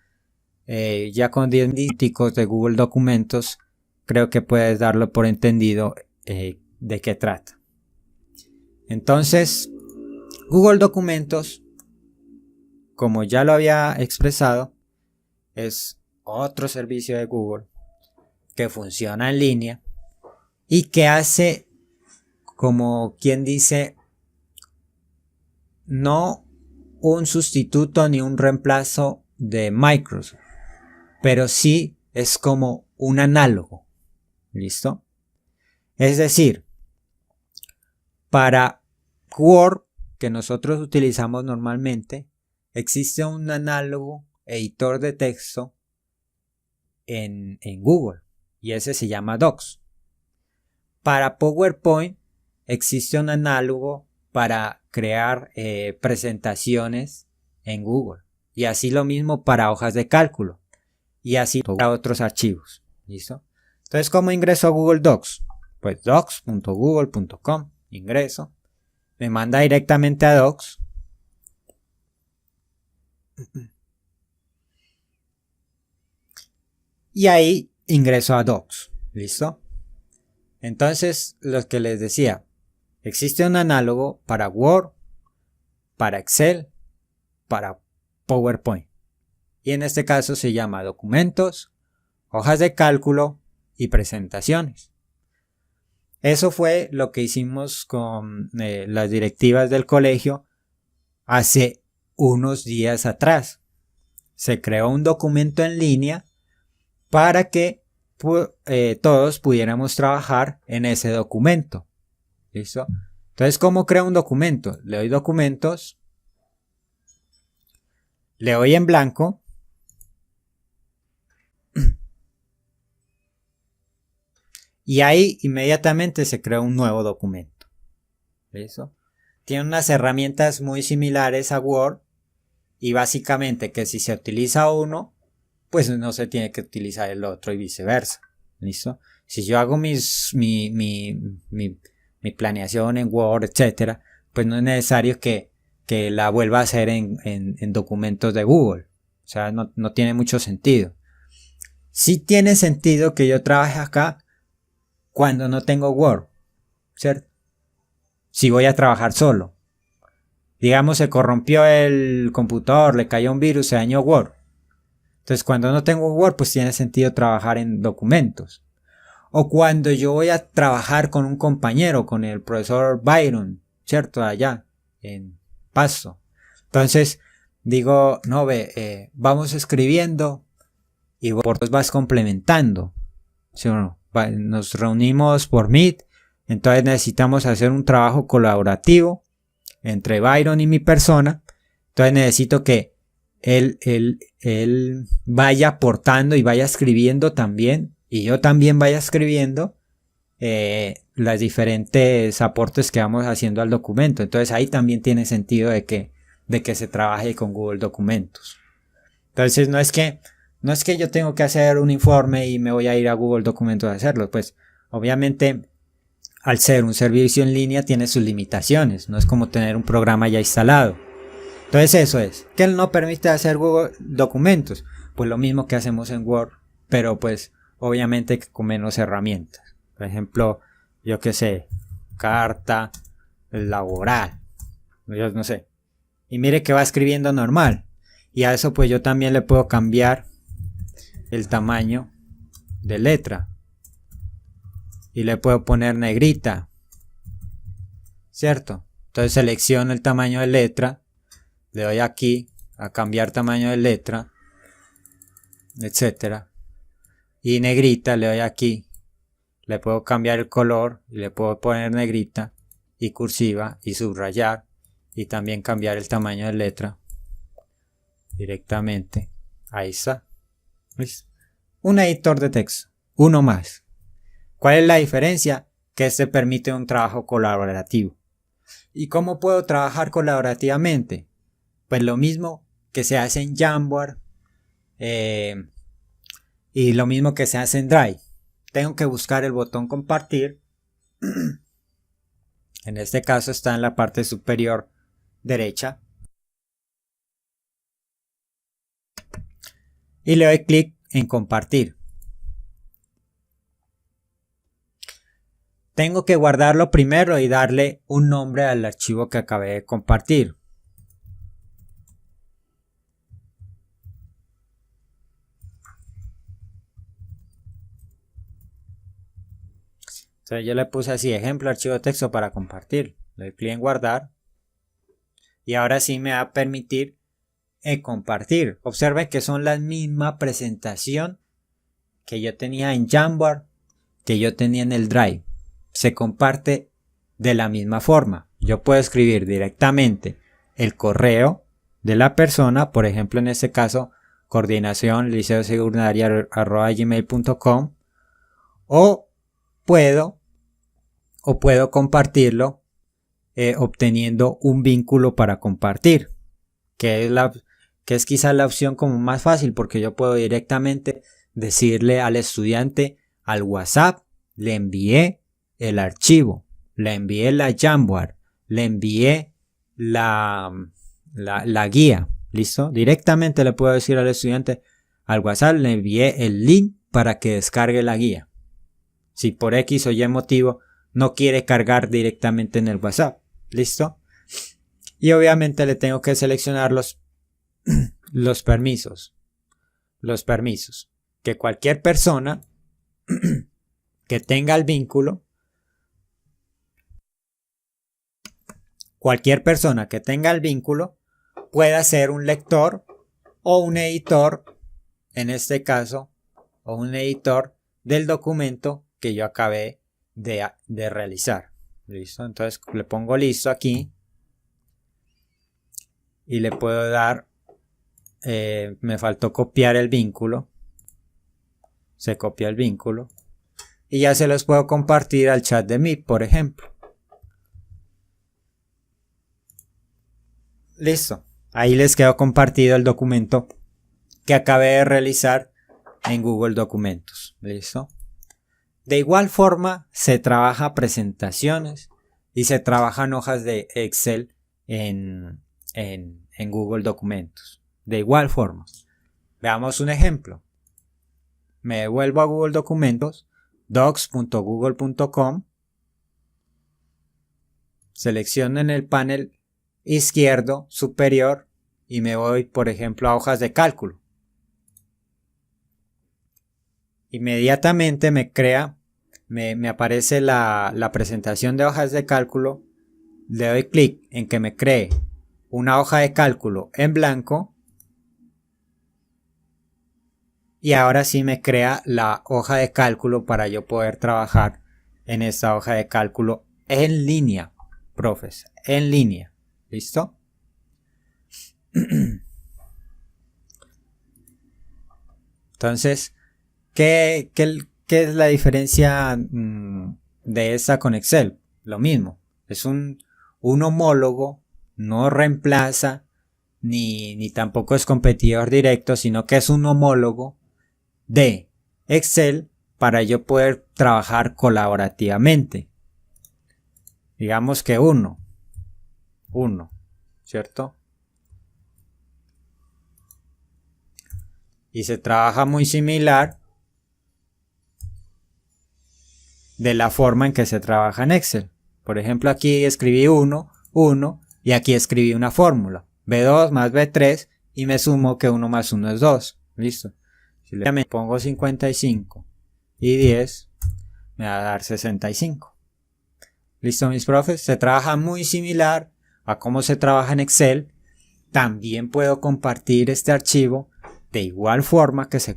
ya con 10 minutos de Google Documentos creo que puedes darlo por entendido de qué trata. Entonces, Google Documentos, como ya lo había expresado, es otro servicio de Google que funciona en línea y que hace, como quien dice, no un sustituto ni un reemplazo de Microsoft, pero sí es como un análogo. ¿Listo? Es decir, para Word, que nosotros utilizamos normalmente, existe un análogo editor de texto en Google y ese se llama Docs. Para PowerPoint existe un análogo para crear presentaciones en Google y así lo mismo para hojas de cálculo y así para otros archivos. ¿Listo? Entonces, ¿cómo ingreso a Google Docs? Pues docs.google.com, ingreso, me manda directamente a Docs. Y ahí ingreso a Docs. ¿Listo? Entonces, lo que les decía, existe un análogo para Word, para Excel, para PowerPoint. Y en este caso se llama documentos, hojas de cálculo y presentaciones. Eso fue lo que hicimos con las directivas del colegio hace unos días atrás. Se creó un documento en línea para que todos pudiéramos trabajar en ese documento. ¿Listo? Entonces, ¿cómo creo un documento? Le doy documentos, le doy en blanco y ahí inmediatamente se crea un nuevo documento. ¿Listo? Tiene unas herramientas muy similares a Word y básicamente que si se utiliza uno, pues no se tiene que utilizar el otro y viceversa. ¿Listo? Si yo hago mi planeación en Word, etcétera, pues no es necesario que la vuelva a hacer en documentos de Google. O sea, no tiene mucho sentido. Sí tiene sentido que yo trabaje acá cuando no tengo Word, ¿cierto? Si voy a trabajar solo. Digamos, se corrompió el computador, le cayó un virus, se dañó Word. Entonces, cuando no tengo Word, pues tiene sentido trabajar en documentos. O cuando yo voy a trabajar con un compañero, con el profesor Byron, ¿cierto? Allá, en Pasto. Entonces, digo, no, vamos escribiendo y vos vas complementando. ¿Sí o no? Nos reunimos por Meet, entonces necesitamos hacer un trabajo colaborativo entre Byron y mi persona. Entonces necesito que él vaya aportando y vaya escribiendo también, y yo también vaya escribiendo las diferentes aportes que vamos haciendo al documento. Entonces ahí también tiene sentido de que se trabaje con Google Documentos. Entonces no es que yo tengo que hacer un informe y me voy a ir a Google Documentos a hacerlo. Pues obviamente al ser un servicio en línea tiene sus limitaciones. No es como tener un programa ya instalado. Entonces eso es. ¿Qué no permite hacer Google Documentos? Pues lo mismo que hacemos en Word, pero pues obviamente con menos herramientas. Por ejemplo, yo qué sé, carta laboral. Yo no sé. Y mire que va escribiendo normal. Y a eso pues yo también le puedo cambiar el tamaño de letra. Y le puedo poner negrita. ¿Cierto? Entonces selecciono el tamaño de letra. Le doy aquí a cambiar tamaño de letra. Etcétera. Y negrita le doy aquí. Le puedo cambiar el color. Y le puedo poner negrita. Y cursiva. Y subrayar. Y también cambiar el tamaño de letra. Directamente. Ahí está. ¿Listo? Un editor de texto. Uno más. ¿Cuál es la diferencia? Que este permite un trabajo colaborativo. ¿Y cómo puedo trabajar colaborativamente? Pues lo mismo que se hace en Jamboard y lo mismo que se hace en Drive. Tengo que buscar el botón compartir. En este caso está en la parte superior derecha. Y le doy clic en compartir. Tengo que guardarlo primero y darle un nombre al archivo que acabé de compartir. Entonces yo le puse así, ejemplo, archivo de texto para compartir. Le doy clic en guardar. Y ahora sí me va a permitir compartir. Observen que son la misma presentación que yo tenía en Jamboard, que yo tenía en el Drive. Se comparte de la misma forma. Yo puedo escribir directamente el correo de la persona, por ejemplo en este caso coordinacionliceosecundaria@gmail.com, o puedo compartirlo obteniendo un vínculo para compartir, que es quizás la opción como más fácil, porque yo puedo directamente decirle al estudiante al WhatsApp, le envié el archivo, le envié la Jamboard, le envié la guía, ¿listo? Directamente le puedo decir al estudiante al WhatsApp, le envié el link para que descargue la guía. Si por X o Y motivo no quiere cargar directamente en el WhatsApp, ¿listo? Y obviamente le tengo que seleccionar los permisos. Los permisos. Que cualquier persona que tenga el vínculo, pueda ser un lector o un editor, en este caso, o un editor del documento que yo acabé de realizar. ¿Listo? Entonces le pongo listo aquí y le puedo dar, me faltó copiar el vínculo. Se copia el vínculo y ya se los puedo compartir al chat de Meet, por ejemplo. Listo. Ahí les quedó compartido el documento que acabé de realizar en Google Documentos. ¿Listo? De igual forma se trabaja presentaciones y se trabajan hojas de Excel en Google Documentos. De igual forma. Veamos un ejemplo. Me devuelvo a Google Documentos, docs.google.com, selecciono en el panel izquierdo superior y me voy, por ejemplo, a hojas de cálculo. Inmediatamente me aparece la presentación de hojas de cálculo. Le doy clic en que me cree una hoja de cálculo en blanco. Y ahora sí me crea la hoja de cálculo para yo poder trabajar en esta hoja de cálculo en línea, profes, en línea. ¿Listo? Entonces, ¿qué es la diferencia de esta con Excel? Lo mismo, es un homólogo, no reemplaza ni tampoco es competidor directo, sino que es un homólogo de Excel para yo poder trabajar colaborativamente. Digamos que uno, ¿cierto? Y se trabaja muy similar de la forma en que se trabaja en Excel. Por ejemplo, aquí escribí 1 y aquí escribí una fórmula. B2 más B3 y me sumo que 1 más 1 es 2. Listo. Si le pongo 55 y 10, me va a dar 65. Listo, mis profes. Se trabaja muy similar a cómo se trabaja en Excel. También puedo compartir este archivo de igual forma que se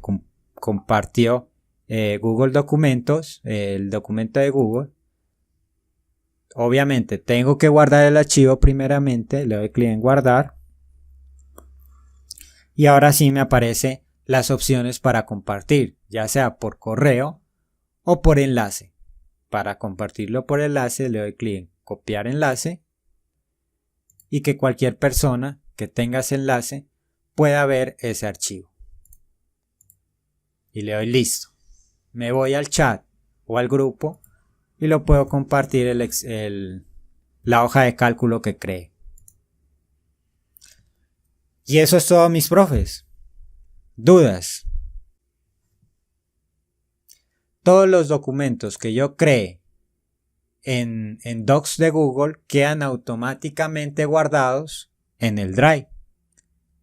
compartió Google Documentos, el documento de Google. Obviamente tengo que guardar el archivo primeramente, le doy clic en guardar y ahora sí me aparecen las opciones para compartir, ya sea por correo o por enlace. Para compartirlo por enlace le doy clic en copiar enlace y que cualquier persona que tenga ese enlace pueda ver ese archivo. Y le doy listo. Me voy al chat o al grupo y lo puedo compartir la hoja de cálculo que creé. Y eso es todo, mis profes. ¿Dudas? Todos los documentos que yo cree en Docs de Google quedan automáticamente guardados en el Drive.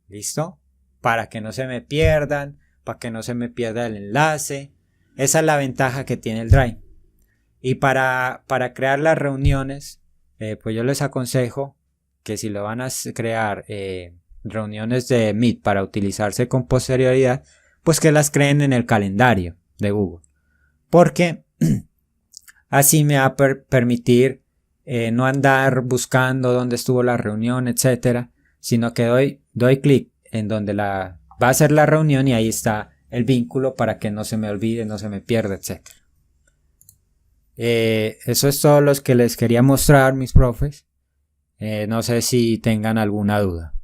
¿Listo? Para que no se me pierdan, para que no se me pierda el enlace. Esa es la ventaja que tiene el Drive. Y para crear las reuniones, pues yo les aconsejo que si lo van a crear reuniones de Meet para utilizarse con posterioridad, pues que las creen en el calendario de Google. Porque así me va a permitir no andar buscando dónde estuvo la reunión, etcétera, sino que doy clic en donde va a ser la reunión y ahí está el vínculo para que no se me olvide, no se me pierda, etcétera. Eso es todo lo que les quería mostrar, mis profes. No sé si tengan alguna duda.